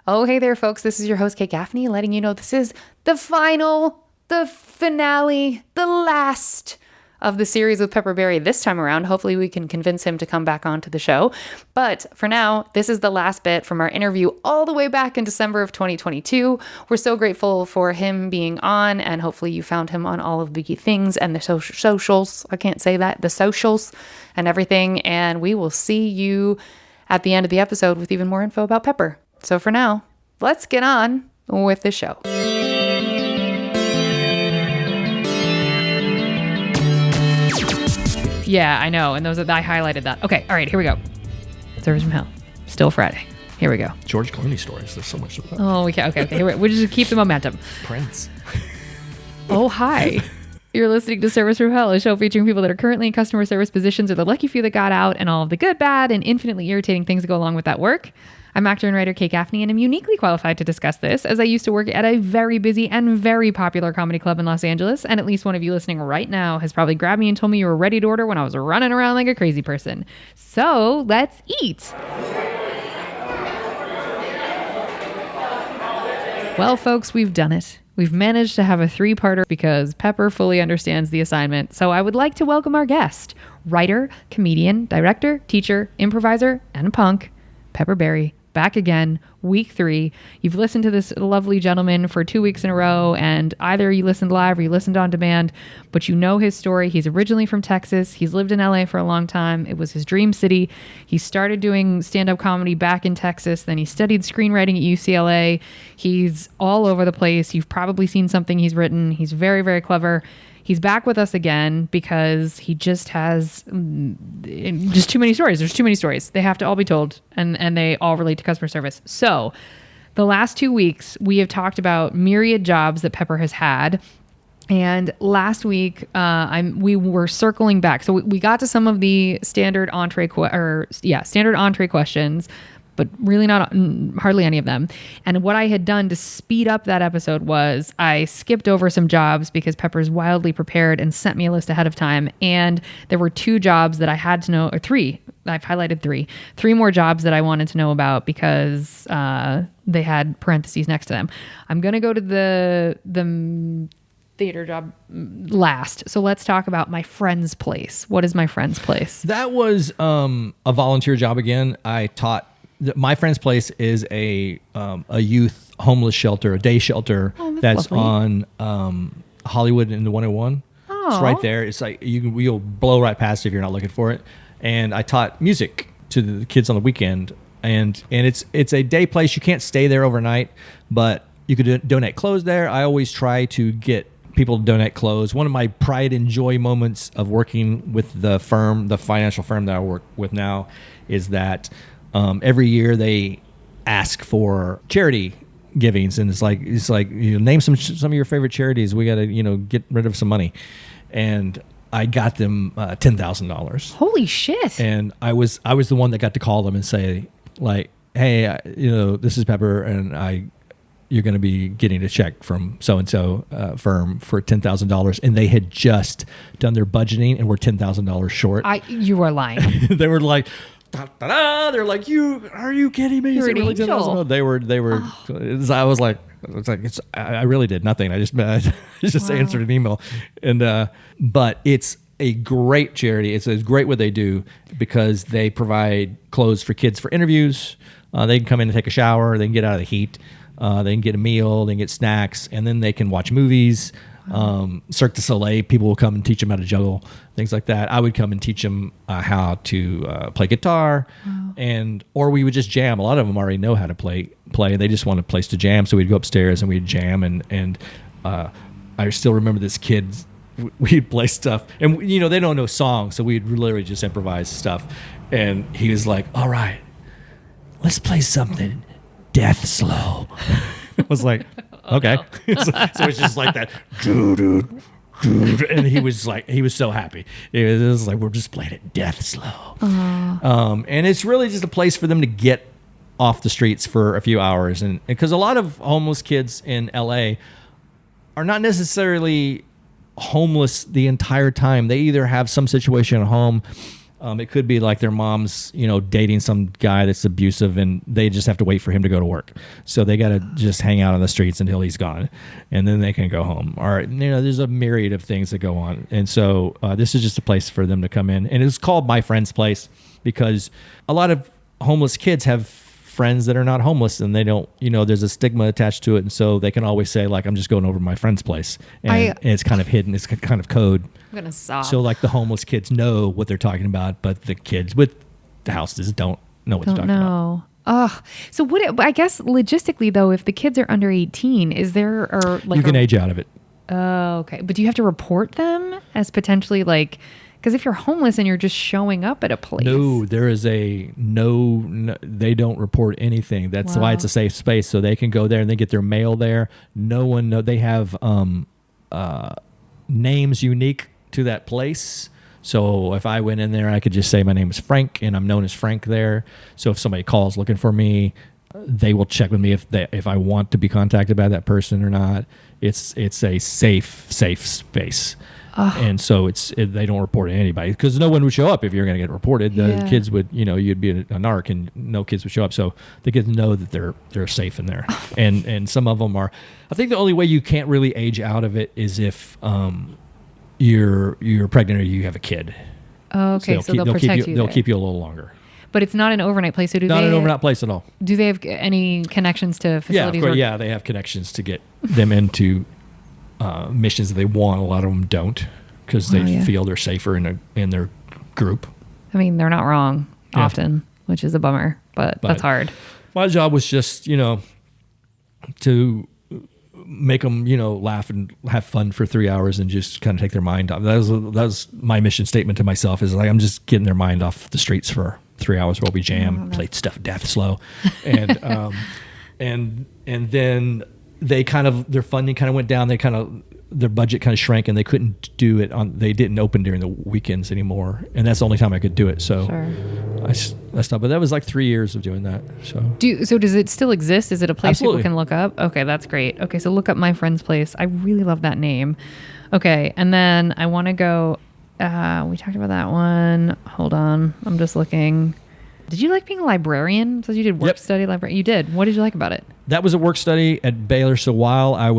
Oh, hey there, folks. This is your host, Kate Gaffney, letting you know this is the finale, the last of the series with Pepper Berry this time around. Hopefully we can convince him to come back onto the show. But for now, this is the last bit from our interview all the way back in December of 2022. We're so grateful for him being on, and hopefully you found him on all of the things and the socials. I can't say that. The socials and everything. And we will see you at the end of the episode with even more info about Pepper. So for now, let's get on with the show. Yeah, I know. And I highlighted that. Okay. All right. Here we go. Service from Hell. Still Friday. Here we go. George Clooney stories. There's so much of that. Oh, okay. Here we just keep the momentum. Prince. Oh, hi. You're listening to Service from Hell, a show featuring people that are currently in customer service positions or the lucky few that got out, and all of the good, bad, and infinitely irritating things that go along with that work. I'm actor and writer Kate Gaffney, and I'm uniquely qualified to discuss this, as I used to work at a very busy and very popular comedy club in Los Angeles, and at least one of you listening right now has probably grabbed me and told me you were ready to order when I was running around like a crazy person. So let's eat. Well, folks, we've done it. We've managed to have a three-parter because Pepper fully understands the assignment. So I would like to welcome our guest, writer, comedian, director, teacher, improviser, and punk, Pepper Berry. Back again, week 3. You've listened to this lovely gentleman for 2 weeks in a row, and either you listened live or you listened on demand, but you know his story. He's originally from Texas. He's lived in LA for a long time. It was his dream city. He started doing stand-up comedy back in Texas. Then he studied screenwriting at UCLA. He's all over the place. You've probably seen something he's written. He's very, very clever. He's back with us again because he just has just too many stories. There's too many stories. They have to all be told, and they all relate to customer service. So the last 2 weeks, we have talked about myriad jobs that Pepper has had. And last week, we were circling back. So we got to some of the standard entree questions, but really not hardly any of them. And what I had done to speed up that episode was I skipped over some jobs because Pepper's wildly prepared and sent me a list ahead of time. And there were 2 jobs that I had to know, or 3. I've highlighted 3 more jobs that I wanted to know about because they had parentheses next to them. I'm going to go to the theater job last. So let's talk about my friend's place. What is my friend's place? That was a volunteer job again. I taught. My friend's place is a youth homeless shelter, a day shelter that's lovely. on Hollywood and the 101. Oh. It's right there. It's like you'll blow right past it if you're not looking for it. And I taught music to the kids on the weekend, and it's a day place. You can't stay there overnight, but you could donate clothes there. I always try to get people to donate clothes. One of my pride and joy moments of working with the financial firm that I work with now, is that every year they ask for charity givings, and it's like name some of your favorite charities. We got to get rid of some money, and I got them $10,000. Holy shit! And I was the one that got to call them and say, like, hey, this is Pepper, and you're going to be getting a check from so and so firm for $10,000, and they had just done their budgeting and were $10,000 short. You are lying. They were like, da-da-da. They're like, are you kidding me? You're an really angel. They were. Oh. I was like, I really did nothing. I just answered an email, and but it's a great charity. It's great what they do because they provide clothes for kids for interviews. They can come in and take a shower. They can get out of the heat. They can get a meal. They can get snacks, and then they can watch movies. Cirque du Soleil, people will come and teach them how to juggle, things like that. I would come and teach them how to play guitar, or we would just jam. A lot of them already know how to play. They just want a place to jam, so we'd go upstairs and we'd jam. And I still remember this kid. We'd play stuff, and they don't know songs, so we'd literally just improvise stuff. And he was like, "All right, let's play something death slow." I was like, okay. So it's just like that. And he was so happy. It was like, we're just playing it death slow. And it's really just a place for them to get off the streets for a few hours. And because a lot of homeless kids in LA are not necessarily homeless the entire time. They either have some situation at home It could be like their mom's, dating some guy that's abusive, and they just have to wait for him to go to work. So they got to just hang out on the streets until he's gone, and then they can go home. Or there's a myriad of things that go on, and so this is just a place for them to come in, and it's called My Friend's Place because a lot of homeless kids have friends that are not homeless, and they don't, there's a stigma attached to it, and so they can always say like, I'm just going over to my friend's place, and it's kind of hidden, it's kind of code. I'm gonna sob. So like the homeless kids know what they're talking about, but the kids with the houses don't know what they're talking about. Oh, so I guess logistically though, if the kids are under 18, is there you can age out of it? Oh, okay. But do you have to report them as potentially like? Because if you're homeless and you're just showing up at a place. No, there is no, they don't report anything. That's why it's a safe space. So they can go there and they get their mail there. No one know. They have names unique to that place. So if I went in there, I could just say my name is Frank and I'm known as Frank there. So if somebody calls looking for me, they will check with me if I want to be contacted by that person or not. It's a safe space. And so they don't report to anybody because no one would show up if you're going to get reported. The kids would, you'd be a narc and no kids would show up. So the kids know that they're safe in there. And some of them are. I think the only way you can't really age out of it is if you're pregnant or you have a kid. Oh, okay, so they'll protect you. They'll keep you a little longer. But it's not an overnight place. So not an overnight place at all. Do they have any connections to facilities? Yeah, of course, they have connections to get them into missions that they want. A lot of them don't because they feel they're safer in their group. I mean, they're not wrong often, which is a bummer, but that's hard. My job was just, to make them, laugh and have fun for 3 hours and just kind of take their mind off. That was my mission statement to myself is like, I'm just getting their mind off the streets for 3 hours while we jam, played stuff death slow. And, and then their funding kind of went down. Their budget kind of shrank and they couldn't do it they didn't open during the weekends anymore. And that's the only time I could do it. So I stopped, but that was like 3 years of doing that. So does it still exist? Is it a place Absolutely. people can look up? Okay, that's great. Okay, so look up My Friend's Place. I really love that name. Okay, and then I want to go, we talked about that one. Hold on, I'm just looking. Did you like being a librarian? So you did work study librarian. You did. What did you like about it? That was a work study at Baylor. So while I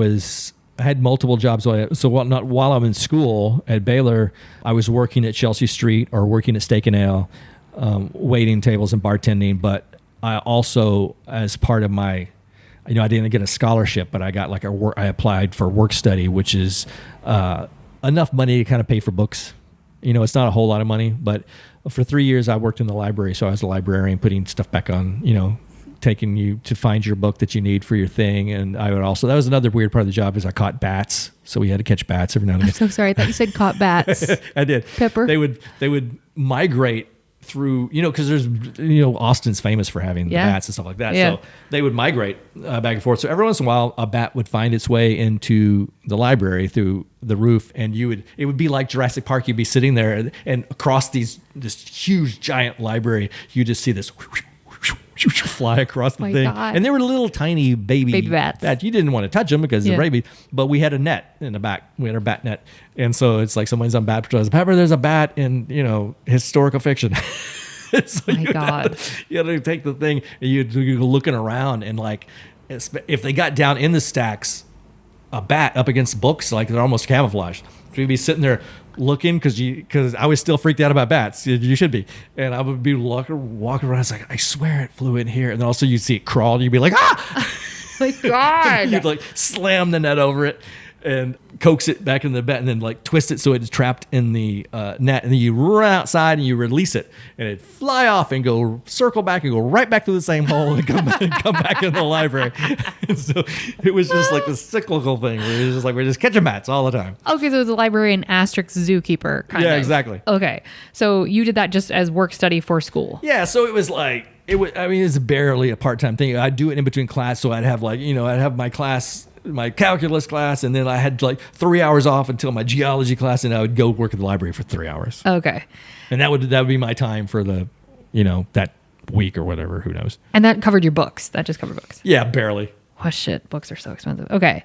had multiple jobs. So while I'm in school at Baylor, I was working at Chelsea Street or working at Steak and Ale, waiting tables and bartending. But I also, as part of my, I didn't get a scholarship, but I got I applied for work study, which is enough money to kind of pay for books. It's not a whole lot of money, but for 3 years I worked in the library. So I was a librarian, putting stuff back on, taking you to find your book that you need for your thing. And I would also, that was another weird part of the job is I caught bats. So we had to catch bats every now and then. I'm so sorry. I thought you said caught bats. I did. Pepper. They would migrate through, because there's, Austin's famous for having the bats and stuff like that. Yeah. So they would migrate back and forth. So every once in a while, a bat would find its way into the library through the roof, and it would be like Jurassic Park. You'd be sitting there, and across this huge giant library, you just see this fly across the thing. God. And they were little tiny baby bats. You didn't want to touch them because they're baby, but we had a net in the back. We had our bat net. And so it's like somebody's on bat patrol. Pepper, there's a bat in, historical fiction. So God. You had to take the thing and you're looking around and like, if they got down in the stacks, a bat up against books, like they're almost camouflaged. So you'd be sitting there looking because I was still freaked out about bats. You should be. And I would be walking around. It's like, I swear it flew in here. And then also you'd see it crawl. And you'd be like, ah! My God. You'd like slam the net over it and coax it back in the net and then like twist it so it's trapped in the net. And then you run outside and you release it. And it'd fly off and go circle back and go right back through the same hole and come back in the library. And so it was just like this cyclical thing where it was just like we're just catching bats all the time. Okay, so it was a librarian asterisk zookeeper kind of. Yeah, exactly. Okay, so you did that just as work study for school. Yeah, so it was like, it's barely a part-time thing. I'd do it in between class, so I'd have I'd have my class, my calculus class, and then I had like 3 hours off until my geology class, and I would go work at the library for 3 hours. Okay. And that would be my time for the, that week or whatever, who knows. And that covered your books. That just covered books. Yeah, barely. Oh shit, books are so expensive. Okay.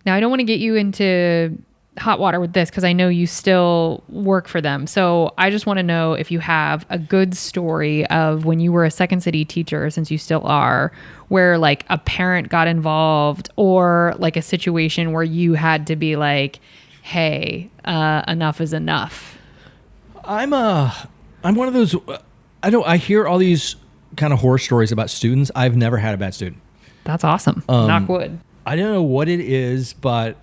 Now I don't want to get you into hot water with this because I know you still work for them. So I just want to know if you have a good story of when you were a Second City teacher, since you still are, where like a parent got involved or like a situation where you had to be like, hey, enough is enough. I'm one of those. I hear all these kind of horror stories about students. I've never had a bad student. That's awesome. Knock wood. I don't know what it is, but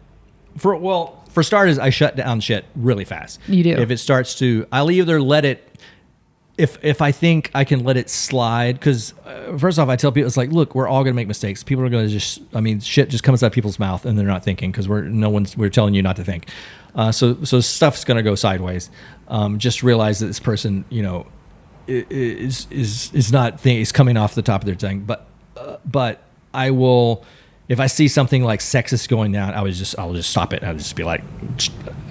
for starters, I shut down shit really fast. You do. If it starts to, I'll either let it, if I think I can let it slide, because first off, I tell people, it's like, look, we're all going to make mistakes. People are going to shit just comes out of people's mouth and they're not thinking because we're telling you not to think. So stuff's going to go sideways. Just realize that this person, is not is coming off the top of their tongue. But I will, if I see something like sexist going down, I'll just stop it. I'll just be like,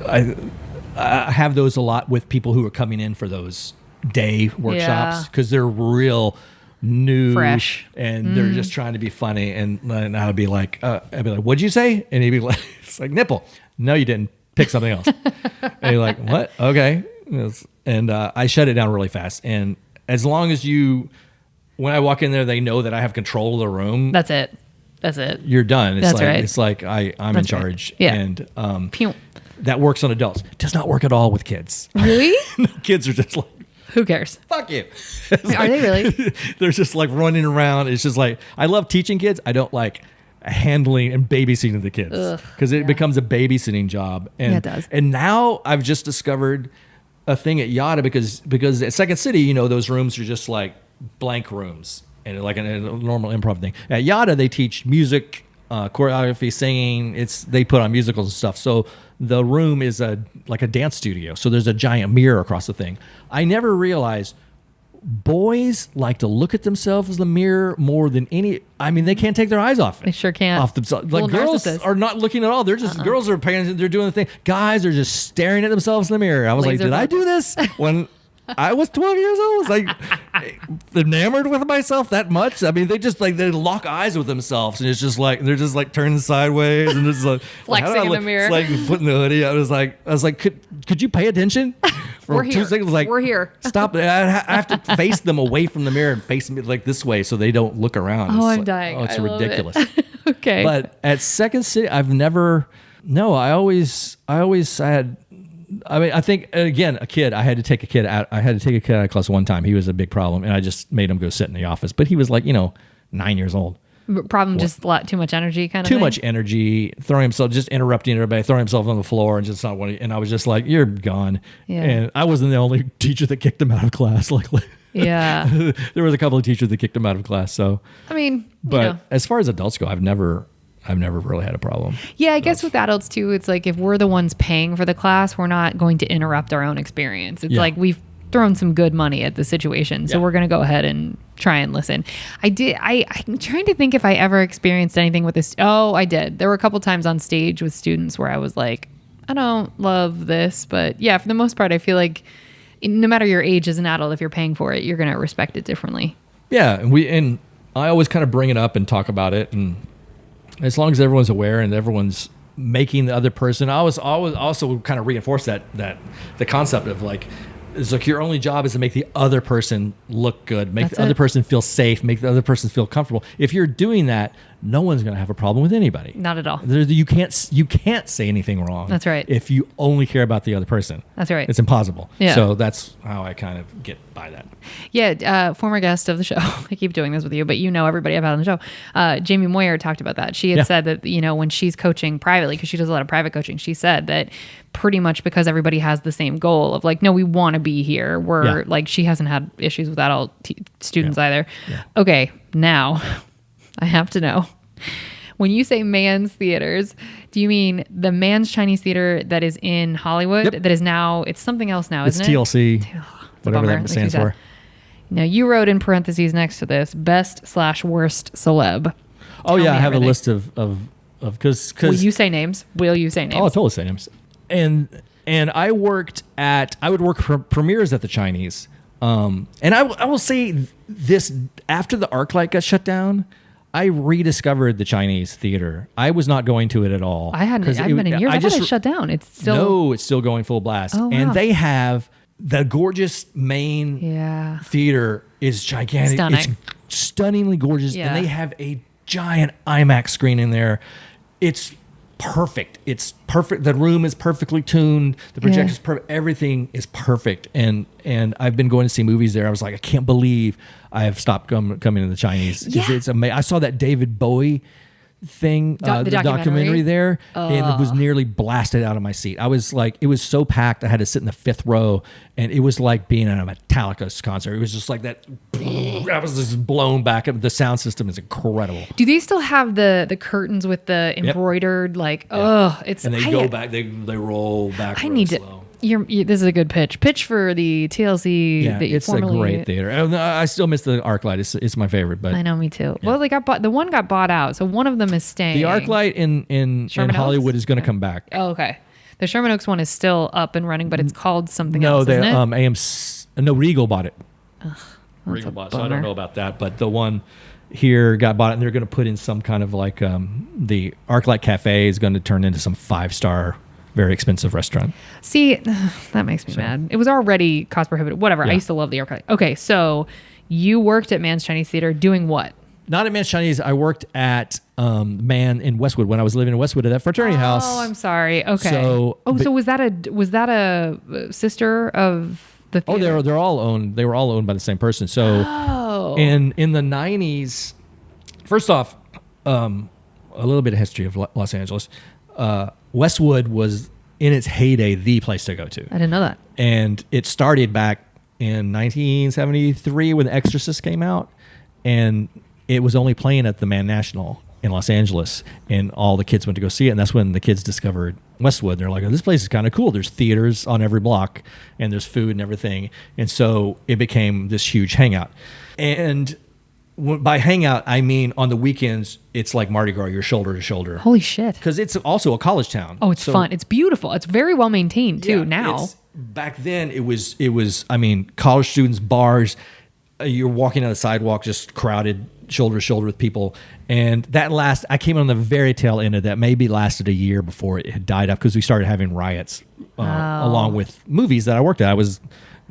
I have those a lot with people who are coming in for those day workshops because they're real new, fresh, and they're just trying to be funny. And I'll be like, what'd you say? And he'd be like, it's like, nipple. No, you didn't. Pick something else. And you're like, what? Okay. And I shut it down really fast. And as long as when I walk in there, they know that I have control of the room. That's it. You're done. It's like I'm in charge. Right. Yeah. And that works on adults. Does not work at all with kids. Really? Kids are just like, who cares? Fuck you. Are they really? They're just like running around. It's just like, I love teaching kids. I don't like handling and babysitting the kids because it becomes a babysitting job. And it does. And now I've just discovered a thing at Yada because at Second City, those rooms are just like blank rooms and like a normal improv thing. At Yada, they teach music, choreography, singing. They put on musicals and stuff. So the room is like a dance studio. So there's a giant mirror across the thing. I never realized boys like to look at themselves in the mirror more than any. I mean, they can't take their eyes off it. They sure can't. Off themselves. Like girls are not looking at all. They're just girls are paying. They're doing the thing. Guys are just staring at themselves in the mirror. I was like, did I do this when I was 12 years old? I was like enamored with myself that much. I mean, they lock eyes with themselves, and it's just like they're just like turning sideways and just like flexing in the mirror. It's like putting the hoodie. I was like, could you pay attention? We're here. 2 seconds, like, we're here. Stop. I have to face them away from the mirror and face me like this way so they don't look around. I'm dying. Oh, it's I ridiculous. Okay. But at Second City, I've never. No, I always had. I mean, I think again, a kid. I had to take a kid out. I had to take a kid out of class one time. He was a big problem, and I just made him go sit in the office. But he was like, 9 years old. Problem, just a lot too much energy, kind of too thing? much energy, throwing himself, just interrupting everybody, throwing himself on the floor, and just not wanting. And I was just like, "You're gone." Yeah. And I wasn't the only teacher that kicked him out of class. Luckily, yeah, there was a couple of teachers that kicked him out of class. So, I mean, but as far as adults go, I've never really had a problem. Yeah, I guess with adults too, it's like if we're the ones paying for the class, we're not going to interrupt our own experience. It's like we've thrown some good money at the situation, so we're going to go ahead and try and listen. I'm trying to think if I ever experienced anything with this. Oh, I did. There were a couple times on stage with students where I was like, I don't love this, but yeah, for the most part, I feel like no matter your age as an adult, if you're paying for it, you're going to respect it differently. Yeah, and I always kind of bring it up and talk about it, and as long as everyone's aware and everyone's making the other person, I was always also kind of reinforce that the concept of like, it's like your only job is to make the other person look good, make the other person feel safe, make the other person feel comfortable. If you're doing that, no one's going to have a problem with anybody. Not at all. You can't say anything wrong. That's right. If you only care about the other person. That's right. It's impossible. Yeah. So that's how I kind of get by that. Yeah. Former guest of the show. I keep doing this with you, but everybody I've had on the show. Jamie Moyer talked about that. She had said that, when she's coaching privately, because she does a lot of private coaching, she said that pretty much because everybody has the same goal of like, no, we want to be here. We're like, she hasn't had issues with adult students either. Yeah. Okay. Now I have to know, when you say Mann's Theaters, do you mean the Mann's Chinese Theater that is in Hollywood? That is now, it's something else now, isn't it? It's TLC, whatever that stands for. Now, you wrote in parentheses next to this, best/worst celeb. Oh, yeah, I have a list of because Will you say names? Oh, I'll totally say names. And I would work for premieres at the Chinese. And I will say this, after the ArcLight got shut down, I rediscovered the Chinese theater. I was not going to it at all. I hadn't been in years. I thought it shut down. It's still... No, it's still going full blast. Oh, wow. And they have the gorgeous main theater is gigantic. Stunning. It's stunningly gorgeous. Yeah. And they have a giant IMAX screen in there. It's perfect. It's perfect. The room is perfectly tuned. The projector's perfect. Everything is perfect. And I've been going to see movies there. I was like, I can't believe I have stopped coming to the Chinese. It's amazing. I saw that David Bowie thing, the documentary there, and it was nearly blasted out of my seat. I was like, it was so packed. I had to sit in the 5th row, and it was like being at a Metallica concert. It was just like that. I was just blown back. The sound system is incredible. Do they still have the curtains with the embroidered it's and they go back. They roll back. I need slow. This is a good pitch for the TLC. Yeah, it's a great theater. I still miss the ArcLight. It's my favorite, but I know, me too. Yeah. Well, they got the one got bought out, so one of them is staying. The ArcLight in Hollywood is going to come back. Oh, okay. The Sherman Oaks one is still up and running, but it's called something else. No, Regal bought it. Regal bought it, so I don't know about that, but the one here got bought, and they're going to put in some kind of like the ArcLight Cafe is going to turn into some 5-star. Very expensive restaurant. See, that makes me mad. It was already cost prohibitive. Whatever. Yeah. I used to love the ArcLight. Okay, so you worked at Mann's Chinese Theater doing what? Not at Mann's Chinese. I worked at Mann in Westwood when I was living in Westwood at that fraternity house. Oh, I'm sorry. Okay. So was that a sister of the theater? Oh, they're all owned. They were all owned by the same person. So in the 90s, first off, a little bit of history of Los Angeles. Westwood was in its heyday the place to go to. I didn't know that. And it started back in 1973 when The Exorcist came out, and it was only playing at the Mann National in Los Angeles, and all the kids went to go see it, and that's when the kids discovered Westwood. They're like, oh, this place is kind of cool. There's theaters on every block, and there's food and everything. And so it became this huge hangout. And by hangout, I mean on the weekends, it's like Mardi Gras, you're shoulder to shoulder. Holy shit. Because it's also a college town. Oh, it's fun. It's beautiful. It's very well maintained, too, now. Back then, it was. I mean, college students, bars, you're walking on the sidewalk, just crowded, shoulder to shoulder with people. And I came on the very tail end of that, maybe lasted a year before it had died up, because we started having riots along with movies that I worked at.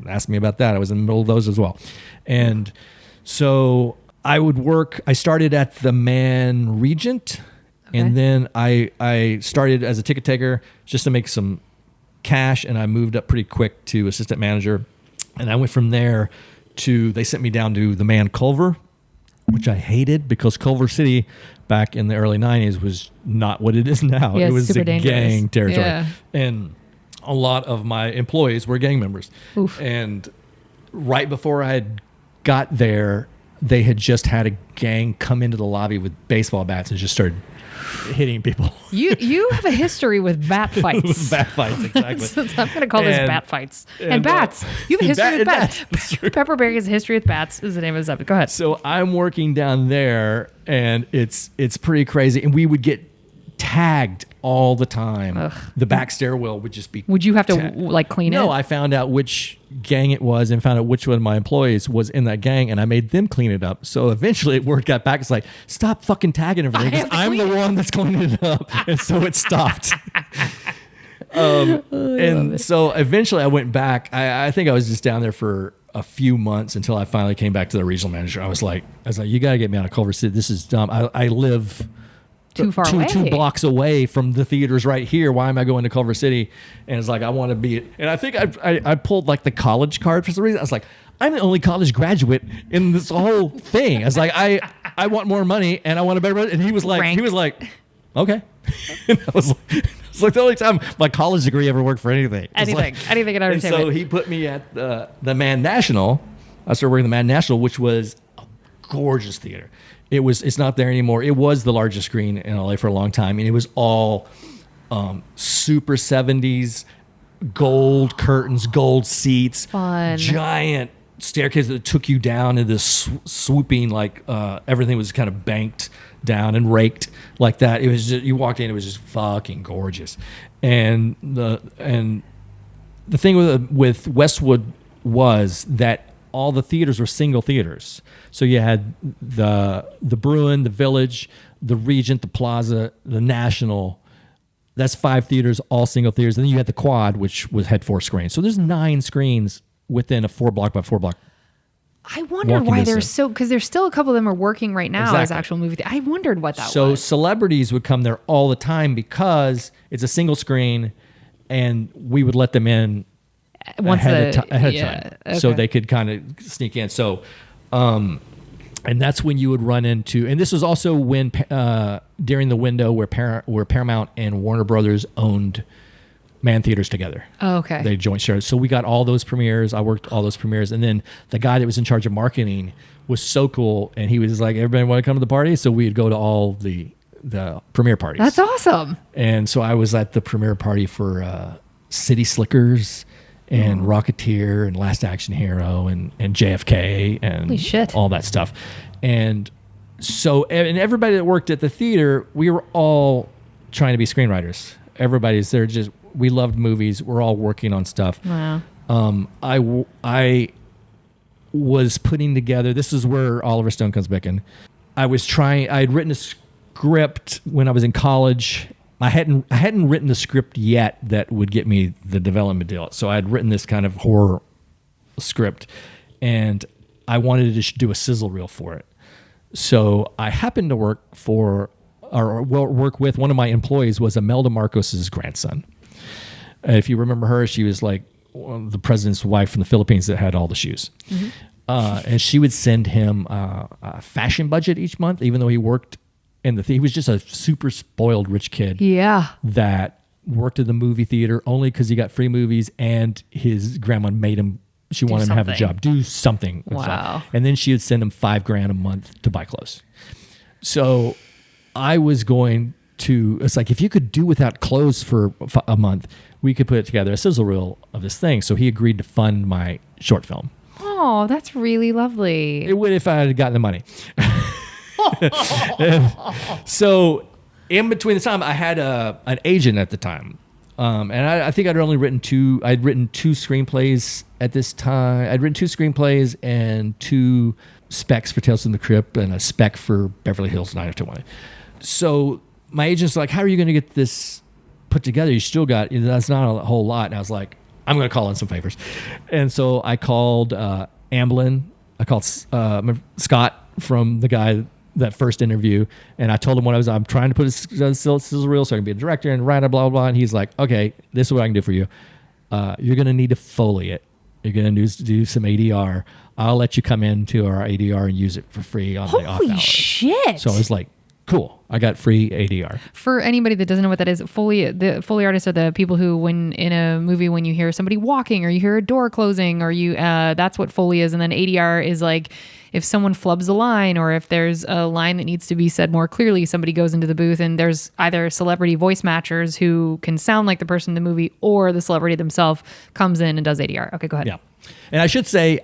Ask me about that. I was in the middle of those as well. And so I started at the Mann Regent, and then I started as a ticket taker just to make some cash, and I moved up pretty quick to assistant manager. And I went from there they sent me down to the Mann Culver, which I hated because Culver City back in the early 90s was not what it is now. Yeah, it was super a dangerous. gang territory. Yeah. And a lot of my employees were gang members. Oof. And right before I had got there, they had just had a gang come into the lobby with baseball bats and just started hitting people. You have a history with bat fights. With bat fights, exactly. I'm going to call this bat fights. And bats. You have a history with bats. Pepperberry has a history with bats is the name of the subject. Go ahead. So I'm working down there, and it's pretty crazy. And we would get tagged all the time. Ugh. The back stairwell would just be Would you have to clean it? No, I found out which gang it was and found out which one of my employees was in that gang, and I made them clean it up. So eventually word got back. It's like, stop fucking tagging everything, because I'm the one that's cleaning it up. And so it stopped. So eventually I went back. I think I was just down there for a few months until I finally came back to the regional manager. I was like, you got to get me out of Culver City. This is dumb. I live too far away. 2 blocks away from the theaters right here. Why am I going to Culver City? And it's like, I want to be. And I think I pulled like the college card for some reason. I was like, I'm the only college graduate in this whole thing. I was like, I want more money and I want a better. And he was like, okay. And I was like, it's like the only time my college degree ever worked for anything. Anything in entertainment. And so he put me at the Mann National. I started working at the Mann National, which was a gorgeous theater. It's not there anymore. It was the largest screen in LA for a long time, and it was all super 70s, gold curtains, gold seats, fun, giant staircase that took you down into this swooping, everything was kind of banked down and raked like that. It was just, you walked in, it was just fucking gorgeous. And the thing with Westwood was that all the theaters were single theaters. So you had the Bruin, the Village, the Regent, the Plaza, the National. That's 5 theaters, all single theaters. And then you had the Quad, which had 4 screens. So there's 9 screens within a 4 block by 4 block. I wondered why there's because there's still a couple of them are working right now as actual movie. I wondered what that was. So celebrities would come there all the time because it's a single screen, and we would let them in ahead of time, okay. So they could kind of sneak in. So, and that's when you would run into, and this was also when during the window where Paramount and Warner Brothers owned Man Theaters together. Oh, okay. They joint shared. So we got all those premieres. I worked all those premieres, and then the guy that was in charge of marketing was so cool, and he was like, "Everybody want to come to the party?" So we'd go to all the premiere parties. That's awesome. And so I was at the premiere party for City Slickers and Rocketeer and Last Action Hero and JFK and all that stuff. And so, and everybody that worked at the theater, we were all trying to be screenwriters. Everybody's there. We loved movies. We're all working on stuff. Wow. I was putting together, this is where Oliver Stone comes back in. I had written a script when I was in college. I hadn't written the script yet that would get me the development deal. So I had written this kind of horror script, and I wanted to do a sizzle reel for it. So I happened to work with one of my employees was Imelda Marcos's grandson. If you remember her, she was like the president's wife from the Philippines that had all the shoes. Mm-hmm. And she would send him a fashion budget each month, even though he worked he was just a super spoiled rich kid. Yeah. That worked in the movie theater only because he got free movies, and his grandma made him. She wanted him to have a job, do something. Wow. And then she would send him $5,000 a month to buy clothes. So I was going to. It's like, if you could do without clothes for a month, we could put together a sizzle reel of this thing. So he agreed to fund my short film. Oh, that's really lovely. It would if I had gotten the money. So in between the time, I had an agent at the time. And I think I'd written 2 screenplays at this time. I'd written 2 screenplays and 2 specs for Tales from the Crypt and a spec for Beverly Hills 90210. So my agent's like, "How are you going to get this put together? You still got, that's not a whole lot." And I was like, "I'm going to call in some favors." And so I called Amblin. I called Scott from the guy that first interview, and I told him I'm trying to put a sizzle reel so I can be a director and write a blah, blah, blah. And he's like, "Okay, this is what I can do for you. You're going to need to Foley it. You're going to do some ADR. I'll let you come into our ADR and use it for free on the off hours." Holy shit. So I was like, cool. I got free ADR. For anybody that doesn't know what that is, the Foley artists are the people who, when in a movie, when you hear somebody walking or you hear a door closing or that's what Foley is. And then ADR is like, if someone flubs a line or if there's a line that needs to be said more clearly, somebody goes into the booth and there's either celebrity voice matchers who can sound like the person in the movie, or the celebrity themselves comes in and does ADR. Okay, go ahead. Yeah. And I should say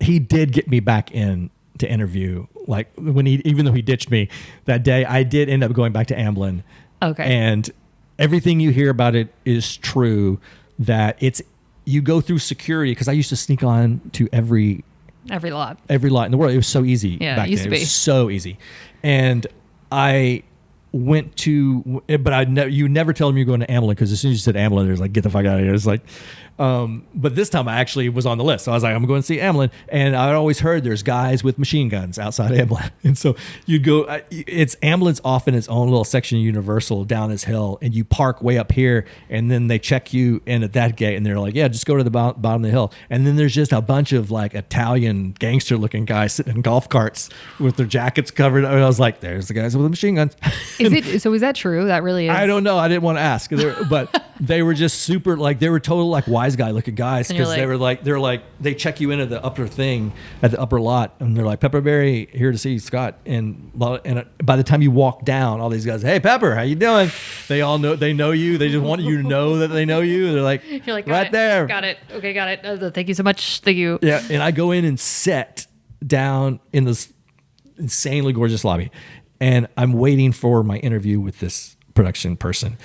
he did get me back in to interview. Like even though he ditched me that day, I did end up going back to Amblin. Okay. And everything you hear about it is true, that you go through security, because I used to sneak on to every lot in the world. It was so easy. Yeah, back it used then. to be. It was so easy. And I went to, but you never tell them you're going to Amblin, because as soon as you said Amblin, there's like, "Get the fuck out of here." It's like, but this time I actually was on the list. So I was like, I'm going to see Amblin. And I'd always heard there's guys with machine guns outside Amblin. And so you'd go, Amblin's off in its own little section of Universal down this hill, and you park way up here, and then they check you in at that gate, and they're like, "Yeah, just go to the bottom of the hill." And then there's just a bunch of like Italian gangster looking guys sitting in golf carts with their jackets covered. And I was like, there's the guys with the machine guns. So is that true? That really is? I don't know. I didn't want to ask, but they were just super, like, they were total like wise guy looking guys, because they're like they check you into the upper thing at the upper lot, and they're like, "Pepperberry here to see Scott." And by the time you walk down, all these guys, "Hey, Pepper, how you doing?" They all know you. They just want you to know that they know you. They're like, "You're like, right there, got it, okay, got it. Thank you so much, thank you." Yeah, and I go in and sit down in this insanely gorgeous lobby, and I'm waiting for my interview with this production person.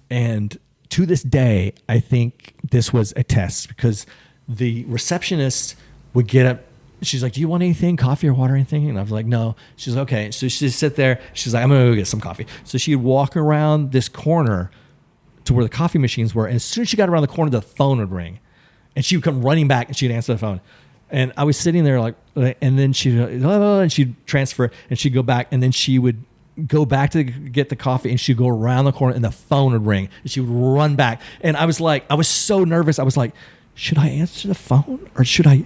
And to this day, I think this was a test, because the receptionist would get up. She's like, do you want anything, coffee or water or anything? And I was like, no. She's like, okay. So she'd sit there. She's like, I'm going to go get some coffee. So she'd walk around this corner to where the coffee machines were. And as soon as she got around the corner, the phone would ring. And she would come running back and she'd answer the phone. And I was sitting there like, and then she'd transfer and she'd go back and then she would go back to get the coffee and she'd go around the corner and the phone would ring and she would run back. And I was like, I was so nervous. I was like, should I answer the phone or should I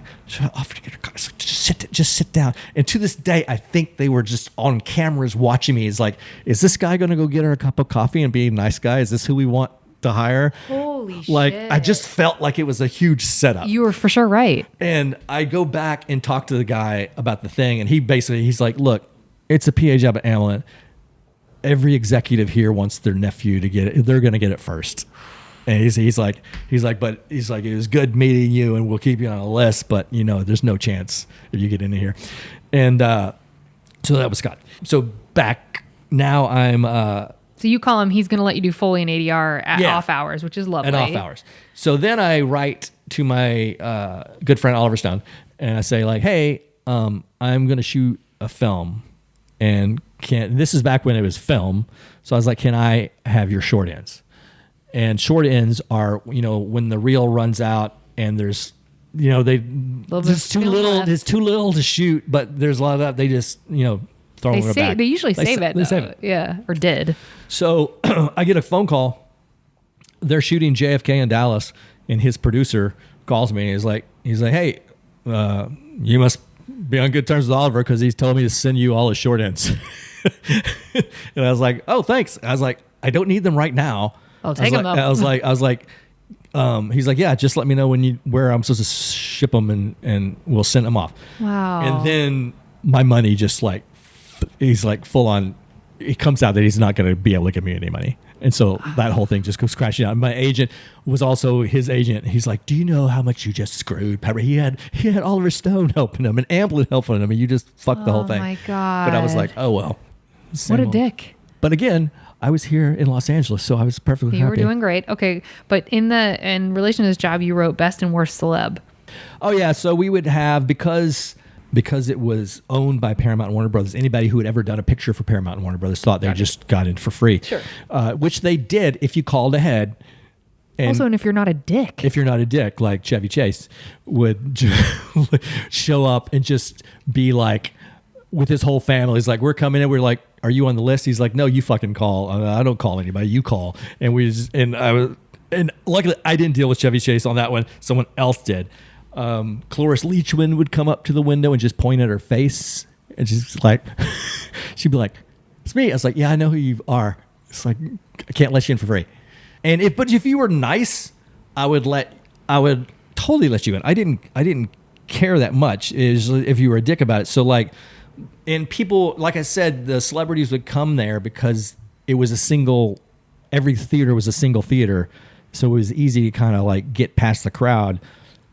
offer to get her coffee? Just sit down. And to this day, I think they were just on cameras watching me. It's like, is this guy going to go get her a cup of coffee and be a nice guy? Is this who we want to hire? Holy like, shit. I just felt like it was a huge setup. You were for sure right. And I go back and talk to the guy about the thing. And he's like, look, it's a PA job at Amelin. Every executive here wants their nephew to get it. They're going to get it first. And he's like, it was good meeting you and we'll keep you on a list, but there's no chance if you get into here. And so that was Scott. So back now I'm... So you call him, he's going to let you do Foley and ADR at off hours, which is lovely. At off hours. So then I write to my good friend Oliver Stone and I say like, hey, I'm going to shoot a film and this is back when it was film. So I was like, can I have your short ends? And short ends are, when the reel runs out and there's, there's too little to shoot, but there's a lot of that. They just, throw it back. They usually save it. They save it. Yeah. Or did. So I get a phone call. They're shooting JFK in Dallas and his producer calls me. He's like, hey, you must be on good terms with Oliver because he's told me to send you all his short ends. And I was like, oh, thanks. I was like, I don't need them right now. I'll take them though. I was like, he's like, yeah, just let me know where I'm supposed to ship them and we'll send them off. Wow. And then my money just like, he's like full on, it comes out that he's not going to be able to give me any money. And so that whole thing just goes crashing out. My agent was also his agent. He's like, do you know how much you just screwed Pepper? He had Oliver Stone helping him and Amblin helping him and you just fucked the whole thing. Oh my God. But I was like, oh well. What a dick. But again, I was here in Los Angeles, so I was perfectly happy. You were doing great. Okay. But in relation to this job, you wrote Best and Worst Celeb. Oh yeah. So we would have, because it was owned by Paramount and Warner Brothers, anybody who had ever done a picture for Paramount and Warner Brothers thought they just got in for free. Sure. Which they did if you called ahead. And if you're not a dick. If you're not a dick, like Chevy Chase would show up and just be like, with his whole family, he's like, we're coming in. We're like, are you on the list? He's like, no, you fucking call. I don't call anybody. You call. And luckily I didn't deal with Chevy Chase on that one. Someone else did. Cloris Leachman would come up to the window and just point at her face and just like, she'd be like, it's me. I was like, yeah, I know who you are. It's like, I can't let you in for free. And if you were nice, I would totally let you in. I didn't care that much if you were a dick about it. So like, and people, like I said, the celebrities would come there because it was every theater was a single theater. So it was easy to kind of like get past the crowd.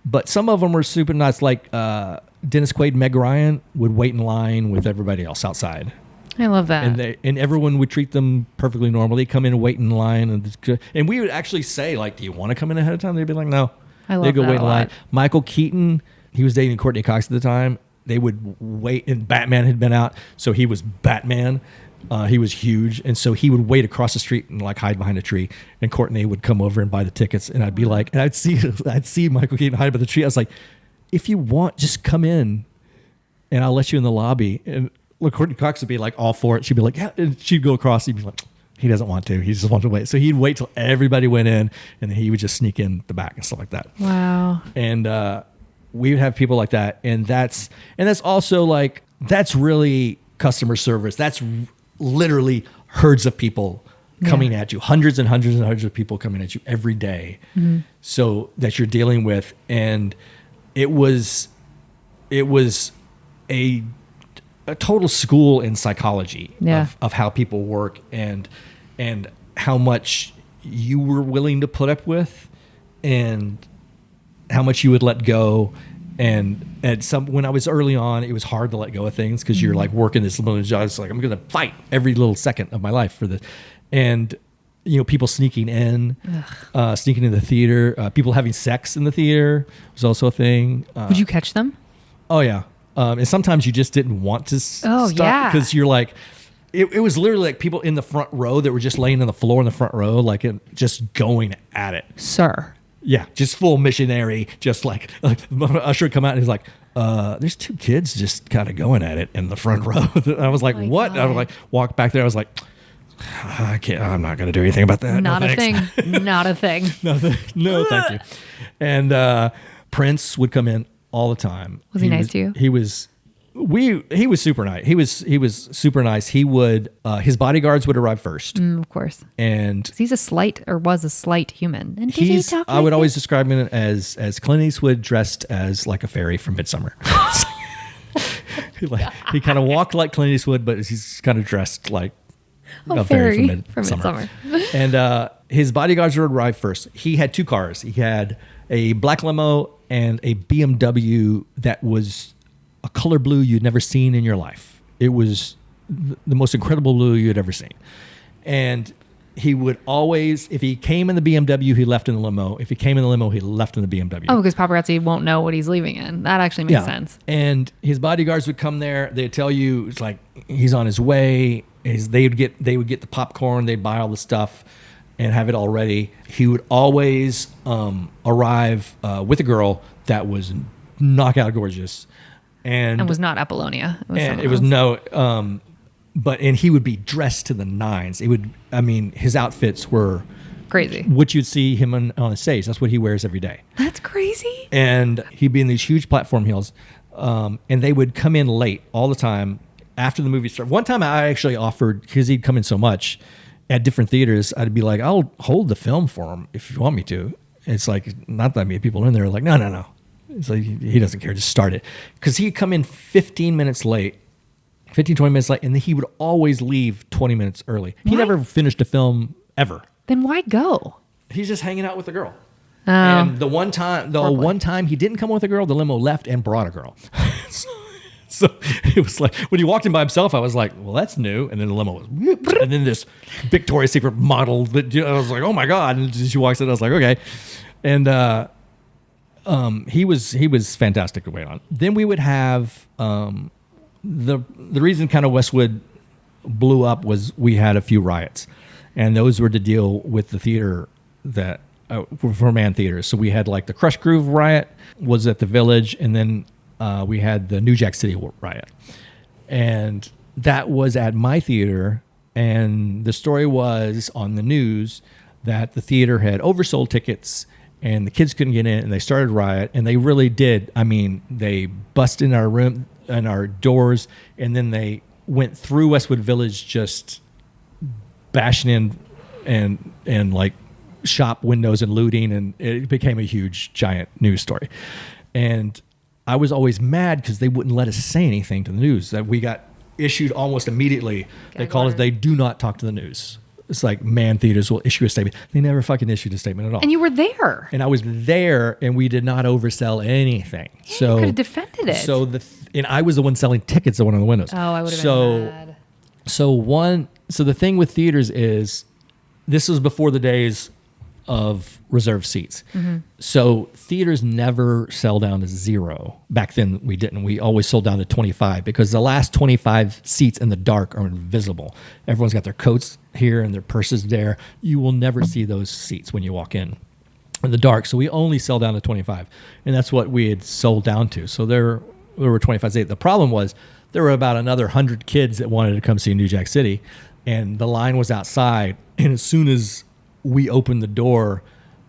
But some of them were super nuts. Like Dennis Quaid and Meg Ryan would wait in line with everybody else outside. I love that. And everyone would treat them perfectly normal. They'd come in and wait in line. And we would actually say, like, do you want to come in ahead of time? They'd be like, no. I love They'd go that wait in a line. lot. Michael Keaton, he was dating Courtney Cox at the time. They would wait, and Batman had been out, so he was Batman. He was huge, and so he would wait across the street and like hide behind a tree. And Courtney would come over and buy the tickets, and I'd be like, and I'd see Michael Keaton hide by the tree. I was like, if you want, just come in, and I'll let you in the lobby. And look, Courtney Cox would be like all for it. She'd be like, yeah, and she'd go across. He'd be like, he doesn't want to. He just wants to wait. So he'd wait till everybody went in, and then he would just sneak in the back and stuff like that. Wow. And we would have people like that, and that's also like, that's really customer service. That's literally herds of people coming at you, hundreds and hundreds and hundreds of people coming at you every day. Mm-hmm. So that you're dealing with, and it was a total school in psychology of how people work and how much you were willing to put up with and how much you would let go. And when I was early on, it was hard to let go of things because you're like working this little job. It's like, I'm going to fight every little second of my life for this. And people sneaking in, sneaking in the theater, people having sex in the theater was also a thing. Would you catch them? Oh yeah. And sometimes you just didn't want to stop because you're like, it was literally like people in the front row that were just laying on the floor in the front row, like just going at it. Sir. Yeah, just full missionary, just like usher would come out and he's like, there's two kids just kind of going at it in the front row. I was like, what? God. I was like, walk back there. I was like, I'm not going to do anything about that. Not no, a thing. Not a thing. No, thank you. And Prince would come in all the time. Was he nice to you? He was super nice. He was super nice. He would his bodyguards would arrive first. Of course. And he's a slight human. And did he talk I would always describe him as Clint Eastwood dressed as like a fairy from Midsummer. He kind of walked like Clint Eastwood, but he's kind of dressed like a fairy from Midsummer. And his bodyguards would arrive first. He had 2 cars. He had a black limo and a BMW that was a color blue you'd never seen in your life. It was the most incredible blue you'd ever seen. And he would always, if he came in the BMW, he left in the limo. If he came in the limo, he left in the BMW. Oh, because paparazzi won't know what he's leaving in. That actually makes sense. And his bodyguards would come there. They'd tell you it's like he's on his way. They would get the popcorn. They'd buy all the stuff and have it all ready. He would always arrive with a girl that was knockout gorgeous. And was not Apollonia. It was no, but he would be dressed to the nines. His outfits were crazy. What you'd see him on the stage. That's what he wears every day. That's crazy. And he'd be in these huge platform heels, and they would come in late all the time after the movie started. One time I actually offered, because he'd come in so much at different theaters, I'd be like, I'll hold the film for him if you want me to. It's like, not that many people are in there. Like, no. It's like, he doesn't care. Just start it. Because he'd come in 20 minutes late, and then he would always leave 20 minutes early. He never finished a film ever. Then why go? He's just hanging out with the girl. Oh. And the one time he didn't come with a girl, the limo left and brought a girl. So it was like, when he walked in by himself, I was like, well, that's new. And then the limo was, whoop, and then this Victoria's Secret model that I was like, oh my God. And she walks in, I was like, okay. And he was fantastic to wait on. Then we would have the reason kind of Westwood blew up was we had a few riots, and those were to deal with the theater that for Man Theaters. So we had like the Crush Groove riot was at the Village, and then we had the New Jack City riot, and that was at my theater. And the story was on the news that the theater had oversold tickets and the kids couldn't get in, and they started riot, and they really did. I mean, they busted in our room and our doors, and then they went through Westwood Village, just bashing in and like shop windows and looting, and it became a huge, giant news story. And I was always mad because they wouldn't let us say anything to the news. That we got issued almost immediately. They called us. They do not talk to the news. It's like Man Theaters will issue a statement. They never fucking issued a statement at all. And you were there. And I was there, and we did not oversell anything. Yeah, so you could have defended it. So and I was the one selling tickets that went on the windows. Oh, I would have been mad. So the thing with theaters is, this was before the days of reserved seats. Mm-hmm. So theaters never sell down to 0. Back then we didn't. We always sold down to 25 because the last 25 seats in the dark are invisible. Everyone's got their coats here and their purses there. You will never see those seats when you walk in the dark. So we only sell down to 25, and that's what we had sold down to. So there were 25 seats. The problem was there were about another 100 kids that wanted to come see New Jack City, and the line was outside. And as soon as we opened the door,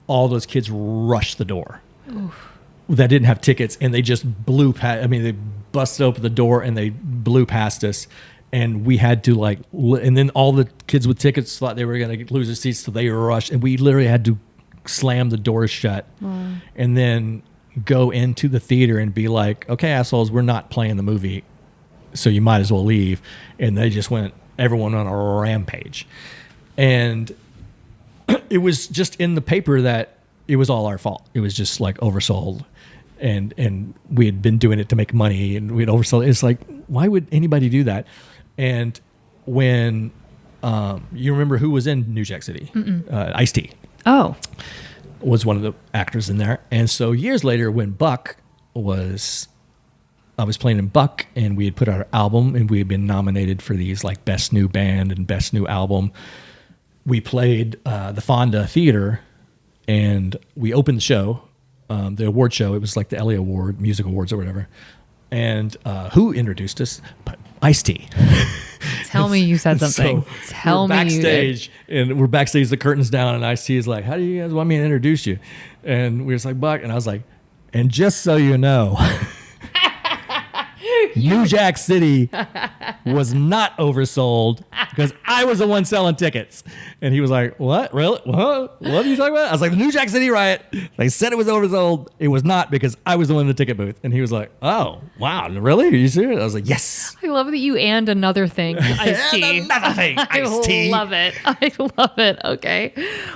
all those kids rushed the door. Oof. That didn't have tickets, and they just blew past. I mean, they busted open the door and they blew past us, and we had to and then all the kids with tickets thought they were going to lose their seats, so they rushed, and we literally had to slam the doors shut and then go into the theater and be like, okay, assholes, we're not playing the movie, so you might as well leave. And they just everyone on a rampage. And it was just in the paper that it was all our fault. It was just like oversold, and we had been doing it to make money, and we'd oversold. It's like, why would anybody do that? And when You remember who was in New Jack City? Ice-T. Oh. Was one of the actors in there. And so years later when I was playing in Buck, and we had put out our album, and we had been nominated for these like Best New Band and Best New Album. We played the Fonda Theater, and we opened the show, the award show. It was like the Ellie Award, Music Awards or whatever. And who introduced us? But Ice-T. Tell me you said something. So Tell we're me you did. backstage, and we're backstage, the curtain's down, and Ice-T is like, how do you guys want me to introduce you? And we were just like, Buck. And I was like, and just so you know, New Jack City was not oversold because I was the one selling tickets. And he was like, what? Really? What are you talking about? I was like, the New Jack City riot. They said it was oversold. It was not because I was the one in the ticket booth. And he was like, oh, wow. Really? Are you serious? I was like, yes. I love that you and another thing, Ice-T. And another thing, Ice-T. I love it. I love it. Okay.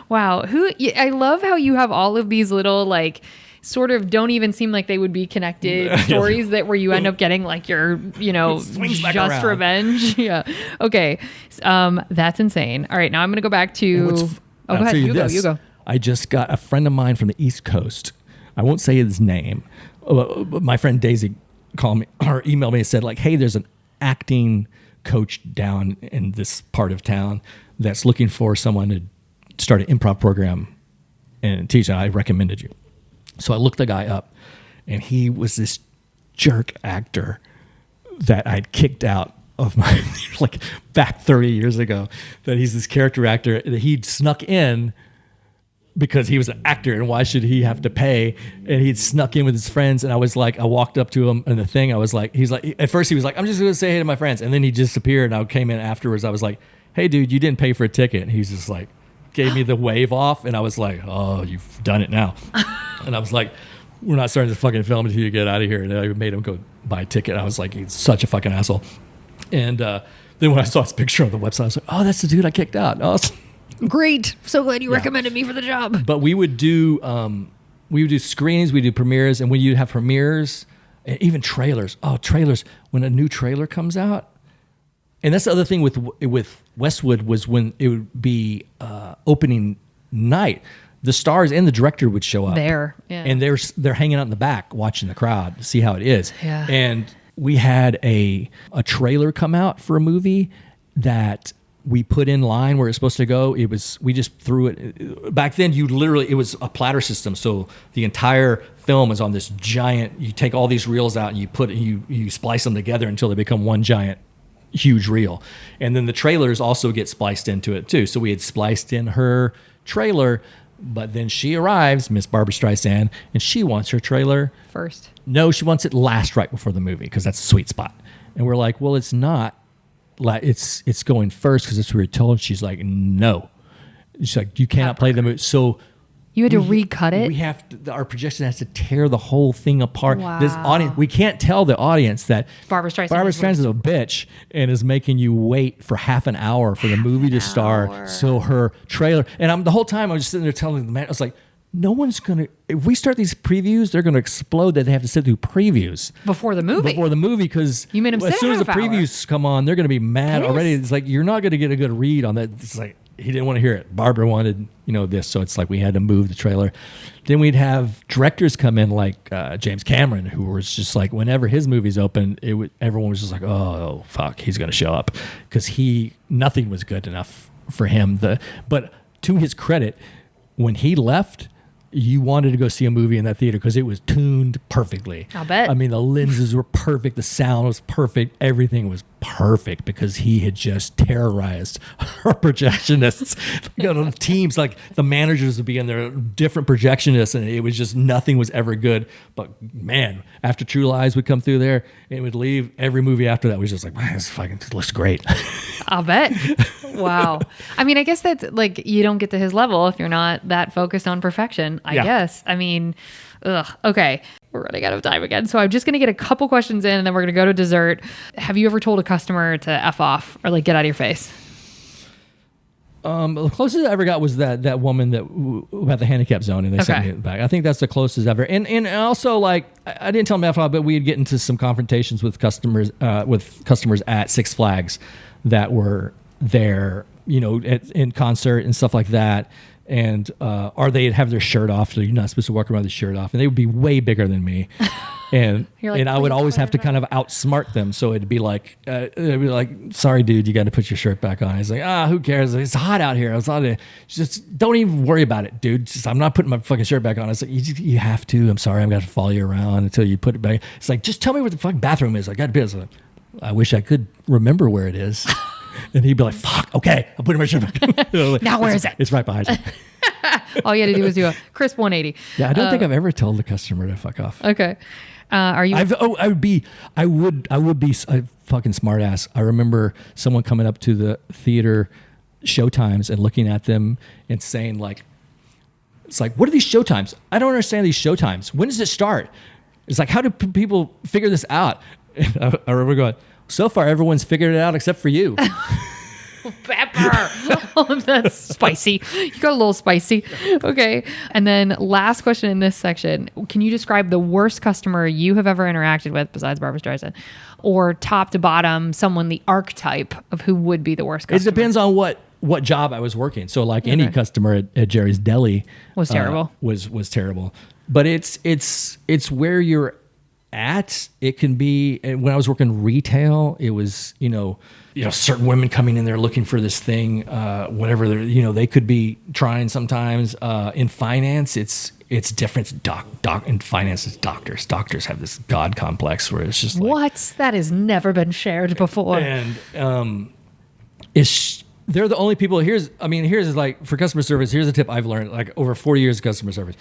Wow. I love how you have all of these little like sort of don't even seem like they would be connected stories that where you end up getting like your, Swings back just around. revenge. Yeah. Okay. That's insane. All right. Now I'm going to go back to, go I'll ahead. tell You go. I just got a friend of mine from the East Coast. I won't say his name. My friend Daisy called me or emailed me and said like, hey, there's an acting coach down in this part of town that's looking for someone to start an improv program and teach. And I recommended you. So I looked the guy up, and he was this jerk actor that I'd kicked out of my, like back 30 years ago, that he's this character actor that he'd snuck in because he was an actor, and why should he have to pay? And he'd snuck in with his friends, and I was like, I walked up to him, and the thing, I was like, he's like, at first he was like, I'm just going to say hey to my friends. And then he disappeared, and I came in afterwards. I was like, hey, dude, you didn't pay for a ticket. And he's just like, gave me the wave off, and I was like, oh, you've done it now. And I was like, we're not starting to fucking film until you get out of here. And I made him go buy a ticket. I was like, he's such a fucking asshole. And then when I saw his picture on the website, I was like, oh, that's the dude I kicked out. Oh, Great. So glad you recommended me for the job. but we would do screenings, we do premieres, and when you have premieres, and even trailers. Oh, trailers. When a new trailer comes out, and that's the other thing with Westwood was when it would be opening night, the stars and the director would show up There, yeah. and they're hanging out in the back watching the crowd to see how it is. Yeah. And we had a trailer come out for a movie that we put in line where it's supposed to go. We just threw it. Back then, it was a platter system, so the entire film is on this giant. You take all these reels out and you splice them together until they become one giant huge reel. And then the trailers also get spliced into it too. So we had spliced in her trailer, but then she arrives, Miss Barbara Streisand, and she wants her trailer First. No, she wants it last right before the movie because that's a sweet spot. And we're like, well, it's not. It's going first because that's what we were told. She's like, no. She's like, you cannot play the movie. So You had to recut it? we have to, our projection has to tear the whole thing apart. Wow. This audience, we can't tell the audience that Barbara Streisand is a bitch and is making you wait for half an hour for the movie to start. So her trailer, and the whole time I was just sitting there telling the man, I was like, no one's gonna. If we start these previews, they're gonna explode. That they have to sit through previews Before the movie. Because You made 'em sit as soon a as the half hour. previews come on, they're gonna be mad already. It's like you're not gonna get a good read on that. It's like he didn't want to hear it. Barbara wanted this, so it's like we had to move the trailer. Then we'd have directors come in like James Cameron, who was just like whenever his movies opened, everyone was just like, oh fuck, he's gonna show up because nothing was good enough for him. But to his credit, when he left, you wanted to go see a movie in that theater because it was tuned perfectly. I'll bet. I mean, the lenses were perfect. The sound was perfect. Everything was perfect because he had just terrorized our projectionists. The teams, like the managers would be in there, different projectionists, and it was just nothing was ever good. But man, after True Lies would come through there, it would leave. Every movie after that was just like, man, this looks great. I'll bet. Wow. I mean, I guess that's like you don't get to his level if you're not that focused on perfection, I guess. I mean, okay. We're running out of time again. So I'm just going to get a couple questions in and then we're going to go to dessert. Have you ever told a customer to F off or like get out of your face? The closest I ever got was that woman who had the handicap zone and they sent me back. I think that's the closest ever. And also like, I didn't tell them F off, but we'd get into some confrontations with customers at Six Flags that were there in concert and stuff like that. And or they'd have their shirt off, so you're not supposed to walk around with the shirt off, and they would be way bigger than me, and Like, I would always have to kind of outsmart them. So it'd be like, sorry, dude, you got to put your shirt back on. He's like, who cares? It's hot out here. Just don't even worry about it, dude. I'm not putting my fucking shirt back on. It's like you have to. I'm sorry, I'm gonna have to follow you around until you put it back. It's like, just tell me where the fucking bathroom is. I got to be. Like, I wish I could remember where it is. And he'd be like, fuck, okay, I'm putting my shirt back on. Now where is it? It's right behind you. All you had to do was do a crisp 180. Yeah, I don't think I've ever told the customer to fuck off. Okay. Are you? I would be a fucking smart ass. I remember someone coming up to the theater showtimes and looking at them and saying like, it's like, what are these showtimes? I don't understand these showtimes. When does it start? It's like, how do people figure this out? And I remember going, so far everyone's figured it out except for you. Pepper. Oh, that's spicy. You got a little spicy. Okay. And then last question in this section. Can you describe the worst customer you have ever interacted with besides Barbra Streisand? Or top to bottom, someone, the archetype of who would be the worst customer? It depends on what job I was working. So like any customer at Jerry's Deli was terrible. Was terrible. But it's where you're at. It can be, and when I was working retail, it was, certain women coming in there looking for this thing, whatever they're, they could be trying sometimes. In finance, it's different. In finance, it's doctors. Doctors have this God complex where it's just like, what? That has never been shared before. And they're the only people. Here's like, for customer service, here's a tip I've learned, like over 40 years of customer service.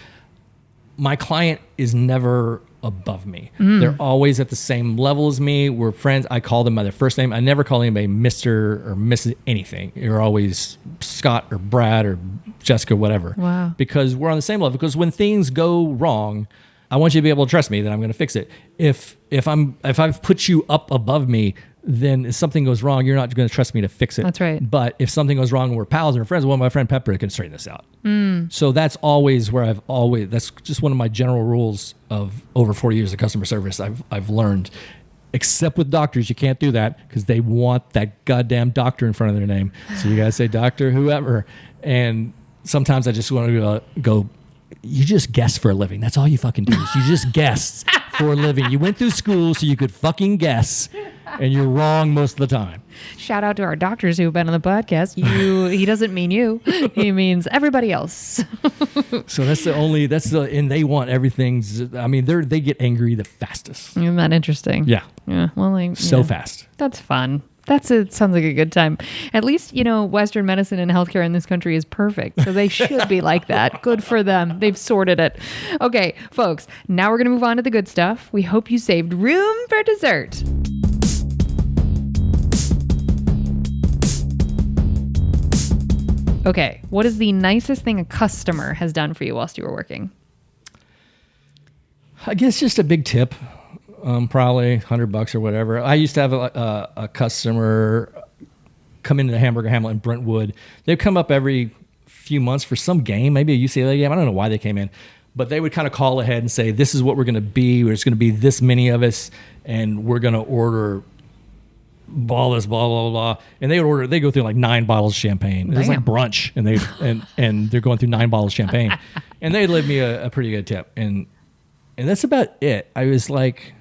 My client is never above me. They're always at the same level as me. We're friends. I call them by their first name. I never call anybody Mr. or Mrs. anything. You're always Scott or Brad or Jessica, whatever. Wow. Because we're on the same level. Because when things go wrong, I want you to be able to trust me that I'm going to fix it. If I've put you up above me, then if something goes wrong, you're not going to trust me to fix it. That's right. But if something goes wrong and we're pals and we're friends, well, my friend Pepper can straighten this out. So that's always where that's just one of my general rules of over 40 years of customer service. I've learned, except with doctors, you can't do that because they want that goddamn doctor in front of their name. So you got to say doctor, whoever. And sometimes I just want to go, you just guess for a living. That's all you fucking do is you just guess for a living. You went through school so you could fucking guess, and you're wrong most of the time. Shout out to our doctors who have been on the podcast. He doesn't mean you. He means everybody else. So and they want everything. I mean, they get angry the fastest. Isn't that interesting? Yeah. Yeah. Well, fast. That's fun. Sounds like a good time. At least, Western medicine and healthcare in this country is perfect. So they should be like that. Good for them. They've sorted it. Okay, folks, now we're going to move on to the good stuff. We hope you saved room for dessert. Okay, what is the nicest thing a customer has done for you whilst you were working? I guess just a big tip. Probably $100 or whatever. I used to have a customer come into the Hamburger Hamlet in Brentwood. They'd come up every few months for some game, maybe a UCLA game. I don't know why they came in, but they would kind of call ahead and say, this is what we're going to be. There's going to be this many of us, and we're going to order blah, blah, blah. And they go through like 9 bottles of champagne. It was like brunch, and they're going through 9 bottles of champagne. And they'd leave me a pretty good tip. And that's about it. I was like...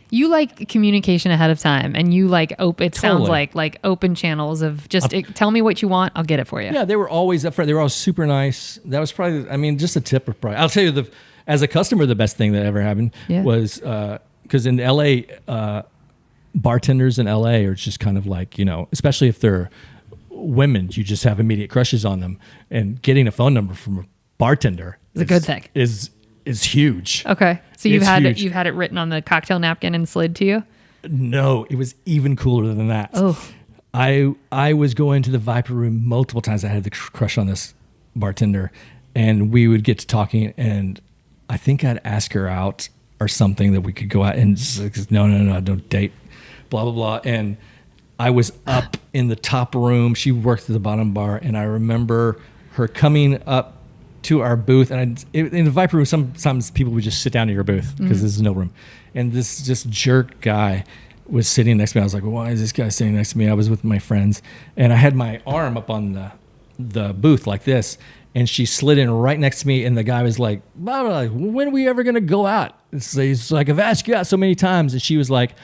You like communication ahead of time, and you like sounds like open channels of just tell me what you want, I'll get it for you. Yeah, they were always up front. They were always super nice. That was probably, just a tip of probably. I'll tell you, as a customer, the best thing that ever happened was because in LA, bartenders in LA are just kind of like, especially if they're women, you just have immediate crushes on them, and getting a phone number from a bartender is a good thing. Is huge. Okay. So you've had it written on the cocktail napkin and slid to you? No, it was even cooler than that. Oh. I was going to the Viper Room multiple times. I had the crush on this bartender, and we would get to talking, and I think I'd ask her out or something that we could go out, and no, I don't date, blah, blah, blah. And I was up in the top room. She worked at the bottom bar, and I remember her coming up to our booth, and in the Viper Room, sometimes people would just sit down in your booth because there's no room. And this just jerk guy was sitting next to me. I was like, well, why is this guy sitting next to me? I was with my friends, and I had my arm up on the booth like this, and she slid in right next to me, and the guy was like, blah, blah, blah, when are we ever going to go out? It's like, I've asked you out so many times. And she was like,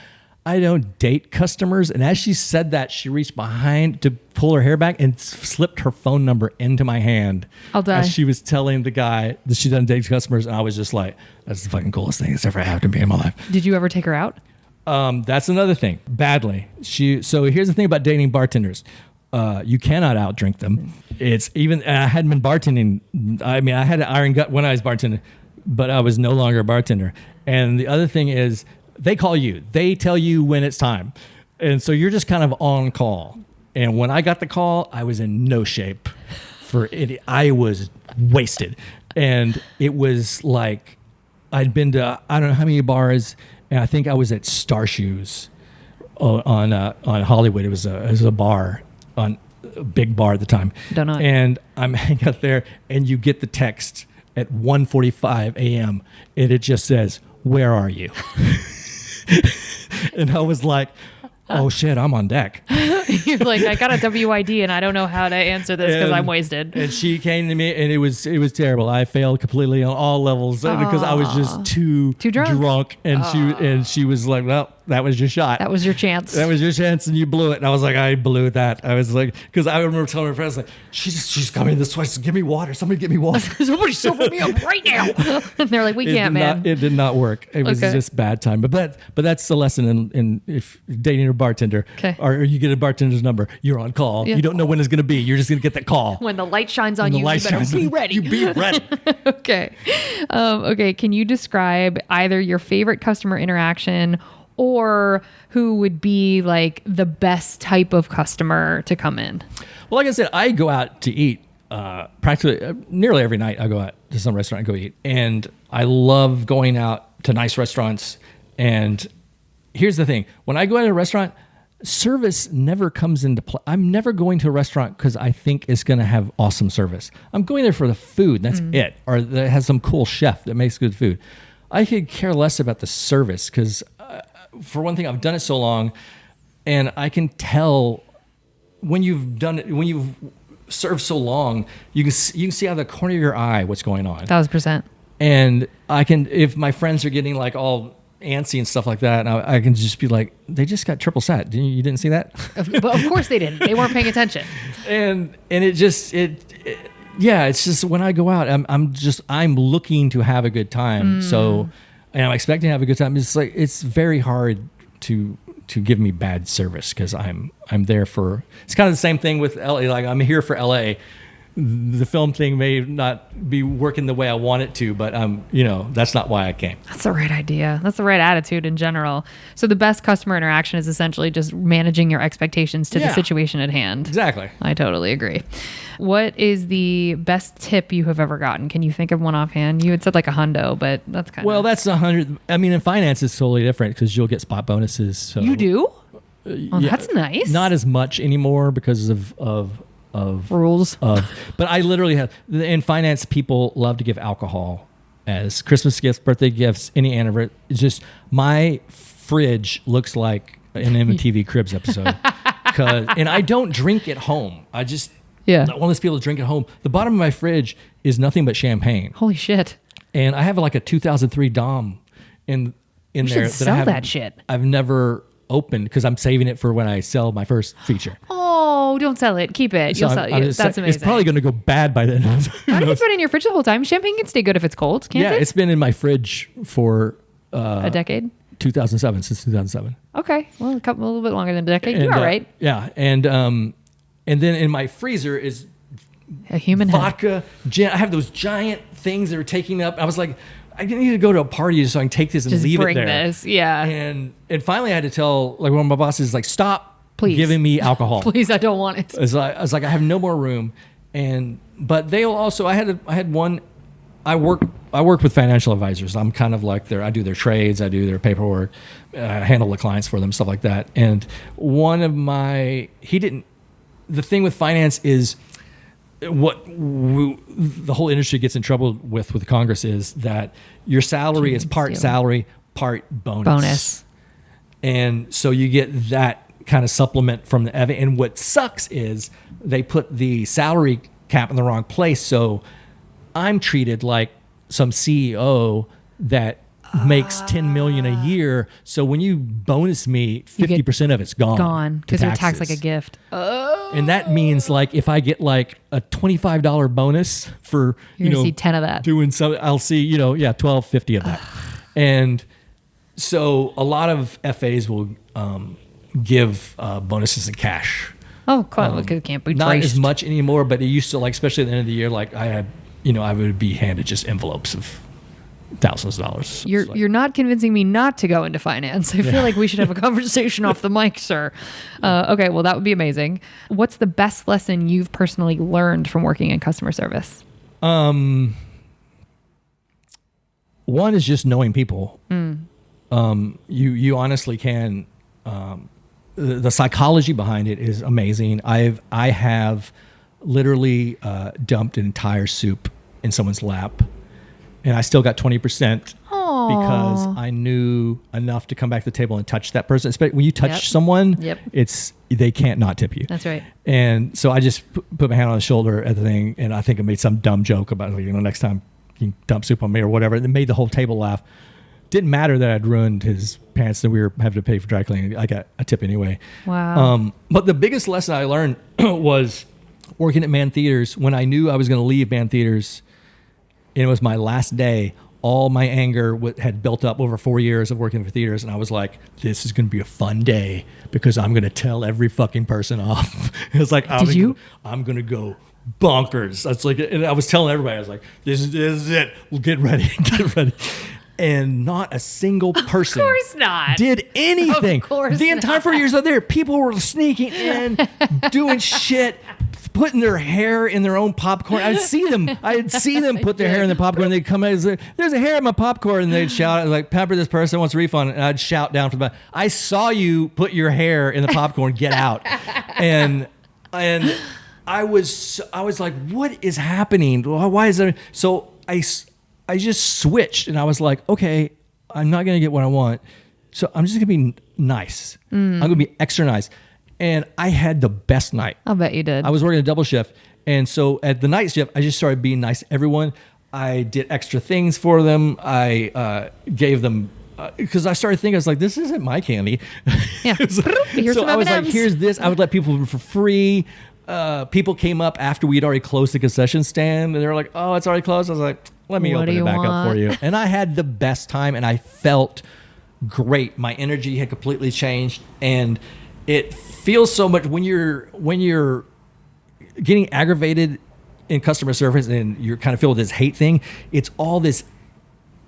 I don't date customers. And as she said that, she reached behind to pull her hair back and slipped her phone number into my hand. I'll die. As she was telling the guy that she doesn't date customers. And I was just like, that's the fucking coolest thing that's ever happened to me in my life. Did you ever take her out? That's another thing. Badly. So here's the thing about dating bartenders. You cannot outdrink them. It's even, I hadn't been bartending. I mean, I had an iron gut when I was bartending, but I was no longer a bartender. And the other thing is, they call you. They tell you when it's time. And so you're just kind of on call. And when I got the call, I was in no shape for it. I was wasted. And it was like, I'd been to, I don't know how many bars, and I think I was at Star Shoes on Hollywood. It was a bar, on a big bar at the time. Don't know. And I'm hanging out there, and you get the text at 1:45 a.m. and it just says, "Where are you?" And I was like, oh shit, I'm on deck. You're like, I got a WID and I don't know how to answer this because I'm wasted. And she came to me, and it was terrible. I failed completely on all levels because I was just too drunk. And she was like, well, that was your shot. That was your chance. That was your chance, and you blew it. And I was like, I blew that. I was like, because I remember telling my friends, like, she's coming this way. So give me water. Somebody get me water. Somebody sober me up right now. And they're like, we can't, man. It did not work. It was just bad time. But that's the lesson in if dating a bartender, or you get a bartender's number, you're on call. Yeah. You don't know when it's going to be. You're just going to get that call. When the light shines on you, you better be ready. You be ready. Okay. Okay. Can you describe either your favorite customer interaction or who would be like the best type of customer to come in? Well, like I said, I go out to eat practically nearly every night. I go out to some restaurant and go eat. And I love going out to nice restaurants. And here's the thing. When I go out to a restaurant, service never comes into play. I'm never going to a restaurant because I think it's going to have awesome service. I'm going there for the food. That's it. Or that has some cool chef that makes good food. I could care less about the service because for one thing, I've done it so long, and I can tell when you've done it, when you've served so long, you can see out of the corner of your eye what's going on. 1,000%. And I can, if my friends are getting like all antsy and stuff like that, I can just be like, they just got triple sat. You didn't see that? But of course they didn't. They weren't paying attention. And it's just when I go out, I'm looking to have a good time. So. And I'm expecting to have a good time. It's like it's very hard to give me bad service because I'm there for. It's kind of the same thing with LA. Like I'm here for LA. The film thing may not be working the way I want it to, but that's not why I came. That's the right idea. That's the right attitude in general. So the best customer interaction is essentially just managing your expectations to the situation at hand. Exactly. I totally agree. What is the best tip you have ever gotten? Can you think of one offhand? You had said like $100, but that's kind of... Well, that's 100. I mean, in finance, it's totally different because you'll get spot bonuses. So you do? That's nice. Not as much anymore because of rules. But I literally have, in finance, people love to give alcohol as Christmas gifts, birthday gifts, any anniversary. It's just my fridge looks like an MTV Cribs episode. And I don't drink at home. I just... Yeah. Not one of those people to drink at home. The bottom of my fridge is nothing but champagne. Holy shit. And I have like a 2003 Dom in there. Should sell that shit. I've never opened because I'm saving it for when I sell my first feature. Oh, don't sell it. Keep it. So You'll sell it. That's amazing. It's probably going to go bad by then. How if it's been in your fridge the whole time? Champagne can stay good if it's cold, can't it? Yeah, it's been in my fridge for... a decade? 2007, since 2007. Okay. Well, a little bit longer than a decade. You're all right. Yeah. And then in my freezer is a human vodka, gin. I have those giant things that are taking up. I was like, I need to go to a party so I can take this and just leave bring it there. This. Yeah. And finally I had to tell like one of my bosses, like, stop giving me alcohol. Please, I don't want it. I was like, I have no more room. But they'll also, I had one, I work with financial advisors. I'm kind of like I do their trades, I do their paperwork, handle the clients for them, stuff like that. And the thing with finance is what the whole industry gets in trouble with Congress is that your salary is part salary, part bonus. And so you get that kind of supplement from the FA. And what sucks is they put the salary cap in the wrong place. So I'm treated like some CEO that makes 10 million a year. So when you bonus me, 50% of it's gone because you're taxed like a gift. And that means like if I get like a $25 bonus for You're gonna see 10 of that. doing some, I'll see 12.50 of that. And so a lot of FAs will give bonuses in cash. Oh, cool. Because it can't be Not traced. as much anymore, but it used to, like, especially at the end of the year, like I had, I would be handed just envelopes of thousands of dollars. You're not convincing me not to go into finance. I feel like we should have a conversation off the mic, sir. Okay, well, that would be amazing. What's the best lesson you've personally learned from working in customer service? One is just knowing people. You honestly can. The psychology behind it is amazing. I have literally dumped an entire soup in someone's lap, and I still got 20% because I knew enough to come back to the table and touch that person. Especially when you touch someone, they can't not tip you. That's right. And so I just put my hand on the shoulder at the thing, and I think I made some dumb joke about, next time you can dump soup on me or whatever. And it made the whole table laugh. Didn't matter that I'd ruined his pants that we were having to pay for dry cleaning. I got a tip anyway. Wow. But the biggest lesson I learned was working at Man Theaters. When I knew I was going to leave Man Theaters, and it was my last day, all my anger had built up over 4 years of working for theaters. And I was like, this is going to be a fun day because I'm going to tell every fucking person off. It's like, I'm going to go bonkers. That's like, and I was telling everybody, I was like, this is it. Well, get ready. And not a single person of course not. did anything. Of course the entire 4 years out there, people were sneaking in, doing shit, putting their hair in their own popcorn. I'd see them put their hair in the popcorn. And they'd come in and say, there's a hair in my popcorn. And they'd shout, like, Pepper, this person wants a refund. And I'd shout down from the back, I saw you put your hair in the popcorn. Get out. And I was like, what is happening? Why is there? So I just switched, and I was like, okay, I'm not going to get what I want. So I'm just going to be nice. I'm going to be extra nice. And I had the best night. I'll bet you did. I was working a double shift. And so at the night shift, I just started being nice to everyone. I did extra things for them. I gave them, because I started thinking, I was like, this isn't my candy. Yeah. Here's so some I was like, M&Ms. here's this. I would let people for free. People came up after we'd already closed the concession stand, and they were like, oh, it's already closed. I was like, let me open it back up for you. And I had the best time, and I felt great. My energy had completely changed, and it feels so much when you're getting aggravated in customer service and you're kind of feel this hate thing. It's all this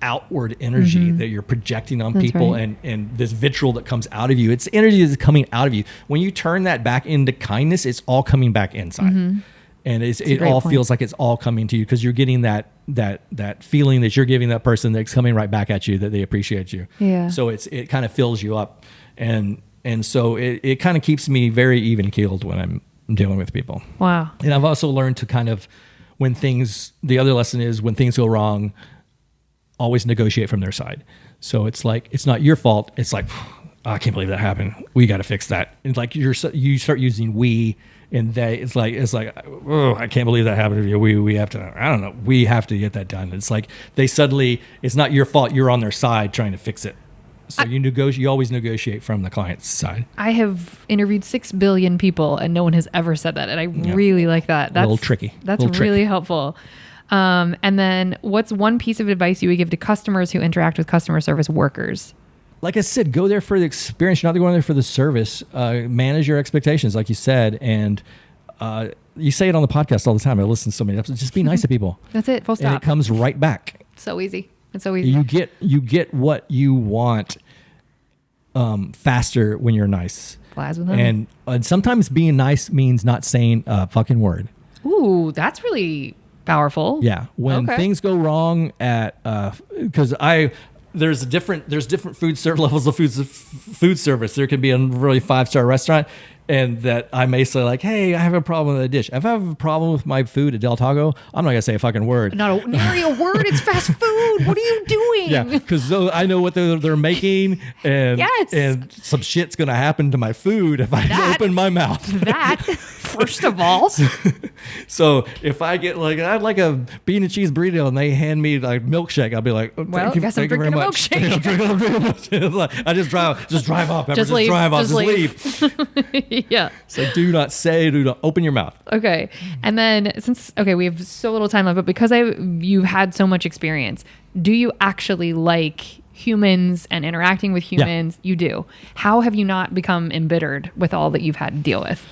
outward energy that you're projecting on people, right. and this vitriol that comes out of you. It's energy that's coming out of you. When you turn that back into kindness, it's all coming back inside. And it all feels like it's all coming to you because you're getting that feeling that you're giving that person that's coming right back at you, that they appreciate you. Yeah. So it kind of fills you up. And so it kind of keeps me very even keeled when I'm dealing with people. Wow. And I've also learned to kind of, the other lesson is when things go wrong, always negotiate from their side. So it's like, it's not your fault. It's like, oh, I can't believe that happened. We got to fix that. And like you start using we and they. It's like, oh, I can't believe that happened to you. We have to. I don't know. We have to get that done. It's like they suddenly. It's not your fault. You're on their side trying to fix it. So you always negotiate from the client's side. I have interviewed 6 billion people, and no one has ever said that, and I really like that. That's a little tricky. That's really helpful. And then what's one piece of advice you would give to customers who interact with customer service workers? Like I said, go there for the experience. You're not going there for the service. Manage your expectations, like you said. And you say it on the podcast all the time. I listen to so many episodes. Just be nice to people. That's it. Full stop. And it comes right back. So easy. It's so easy. You get what you want faster when you're nice. Flies with them. And sometimes being nice means not saying a fucking word. Ooh, that's really powerful. Yeah. When things go wrong because there's different food serve levels of food service. There can be a really 5-star restaurant, and that I may say like, hey, I have a problem with a dish. If I have a problem with my food at Del Taco, I'm not gonna say a fucking word. Nary a word. It's fast food. What are you doing? Yeah, because I know what they're making, and and some shit's gonna happen to my food if I open my mouth. That first of all. So if I get like, I'd like a bean and cheese burrito, and they hand me like milkshake, I'll be like, oh, well, guess I'm drinking a milkshake. I just drive off. Just leave. Yeah. So do not open your mouth. Okay. And then we have so little time left, but because you've had so much experience, do you actually like humans and interacting with humans? Yeah. You do. How have you not become embittered with all that you've had to deal with?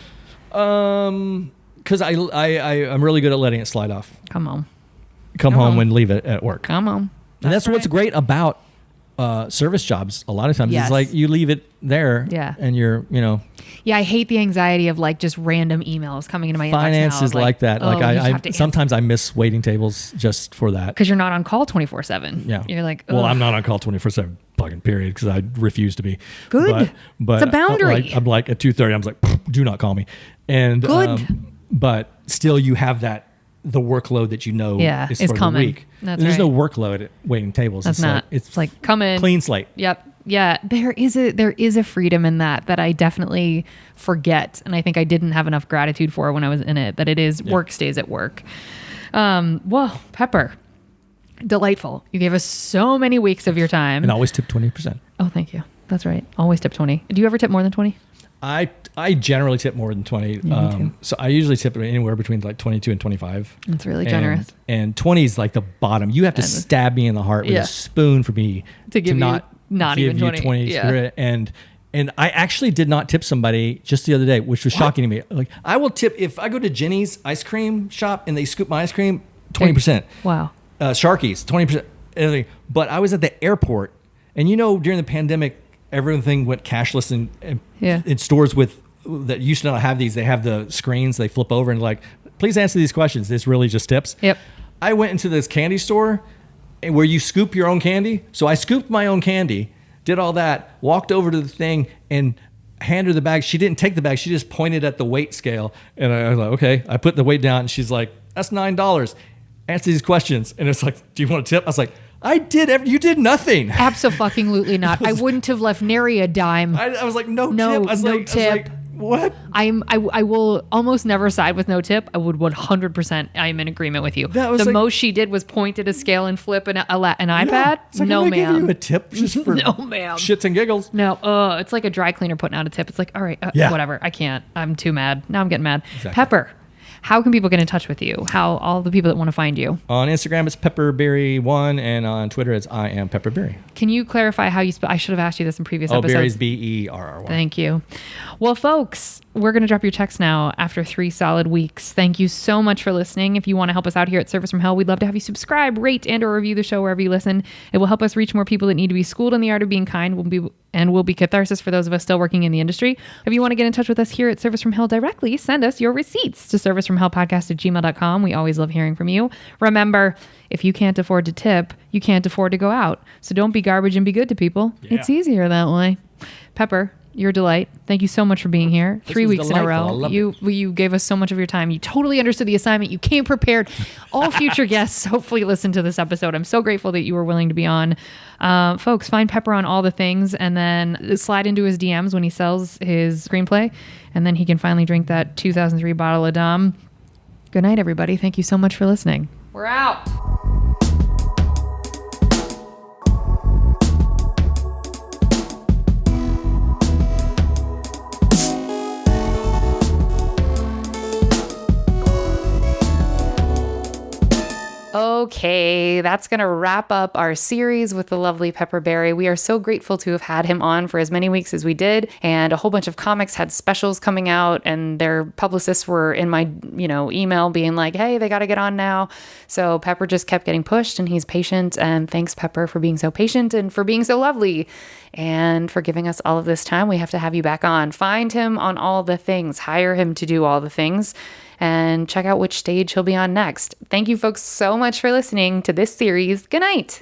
Because I'm really good at letting it slide off. Come home and leave it at work. Come on. And that's what's great about service jobs. A lot of times it's like you leave it there, and you're, Yeah, I hate the anxiety of like just random emails coming into my inbox. Finance is like that. Like I sometimes I miss waiting tables just for that. Because you're not on call 24/7. Yeah, you're like, well, I'm not on call 24/7 fucking period because I refuse to be. Good, but it's a boundary. I'm like at 2:30. I'm like, do not call me. And good, but still, you have the workload that is for coming. The week. There's no workload at waiting tables. It's like come in, clean slate. Yep. Yeah, there is a freedom in that I definitely forget, and I think I didn't have enough gratitude for when I was in it. That it is work stays at work. Well, Pepper, delightful. You gave us so many weeks of your time, and always tip 20%. Oh, thank you. That's right. Always tip 20. Do you ever tip more than 20? I generally tip more than 20. So I usually tip anywhere between like 22 and 25. That's really generous. And 20 is like the bottom. You have to stab me in the heart with a spoon for me to give not give even you 20. Yeah. And I actually did not tip somebody just the other day, which was shocking to me. Like I will tip if I go to Jenny's ice cream shop and they scoop my ice cream, 20%. Wow. Sharky's, 20%. But I was at the airport, and during the pandemic, everything went cashless, and in stores that used to not have these, they have the screens, they flip over and like, please answer these questions. It's really just tips. Yep. I went into this candy store where you scoop your own candy. So I scooped my own candy, did all that, walked over to the thing and handed her the bag. She didn't take the bag. She just pointed at the weight scale. And I was like, okay. I put the weight down and she's like, that's $9. Answer these questions. And it's like, do you want a tip? I was like, I did. You did nothing. Absolutely not. I wouldn't have left nary a dime. I was like, no tip. I was like, what? I will almost never side with no tip. I would 100%. I'm in agreement with you. The most she did was point at a scale and flip an iPad. Like, no, ma'am. Give you a tip just for no, ma'am. Shits and giggles. No, it's like a dry cleaner putting out a tip. It's like, all right, whatever. I can't. I'm too mad. Now I'm getting mad. Exactly. Pepper. How can people get in touch with you? How all the people that want to find you? On Instagram, it's Pepperberry1, and on Twitter, it's I am Pepperberry. Can you clarify how you spell? I should have asked you this in previous episodes. Berry's Berry. Thank you. Well, folks, we're going to drop your text now after 3 solid weeks. Thank you so much for listening. If you want to help us out here at Service from Hell, we'd love to have you subscribe, rate, and or review the show wherever you listen. It will help us reach more people that need to be schooled in the art of being kind. Will be catharsis for those of us still working in the industry. If you want to get in touch with us here at Service from Hell directly, send us your receipts to servicefromhellpodcast@gmail.com. We always love hearing from you. Remember, if you can't afford to tip, you can't afford to go out. So don't be garbage and be good to people. Yeah. It's easier that way. Pepper, you're a delight. Thank you so much for being here. 3 weeks in a row. You gave us so much of your time. You totally understood the assignment. You came prepared. All future guests hopefully listen to this episode. I'm so grateful that you were willing to be on. Folks, find Pepper on all the things and then slide into his DMs when he sells his screenplay. And then he can finally drink that 2003 bottle of Dom. Good night, everybody. Thank you so much for listening. We're out. Okay, that's going to wrap up our series with the lovely Pepperberry. We are so grateful to have had him on for as many weeks as we did, and a whole bunch of comics had specials coming out, and their publicists were in my, email being like, hey, they got to get on now. So Pepper just kept getting pushed, and he's patient, and thanks, Pepper, for being so patient and for being so lovely and for giving us all of this time. We have to have you back on. Find him on all the things. Hire him to do all the things. And check out which stage he'll be on next. Thank you folks so much for listening to this series. Good night.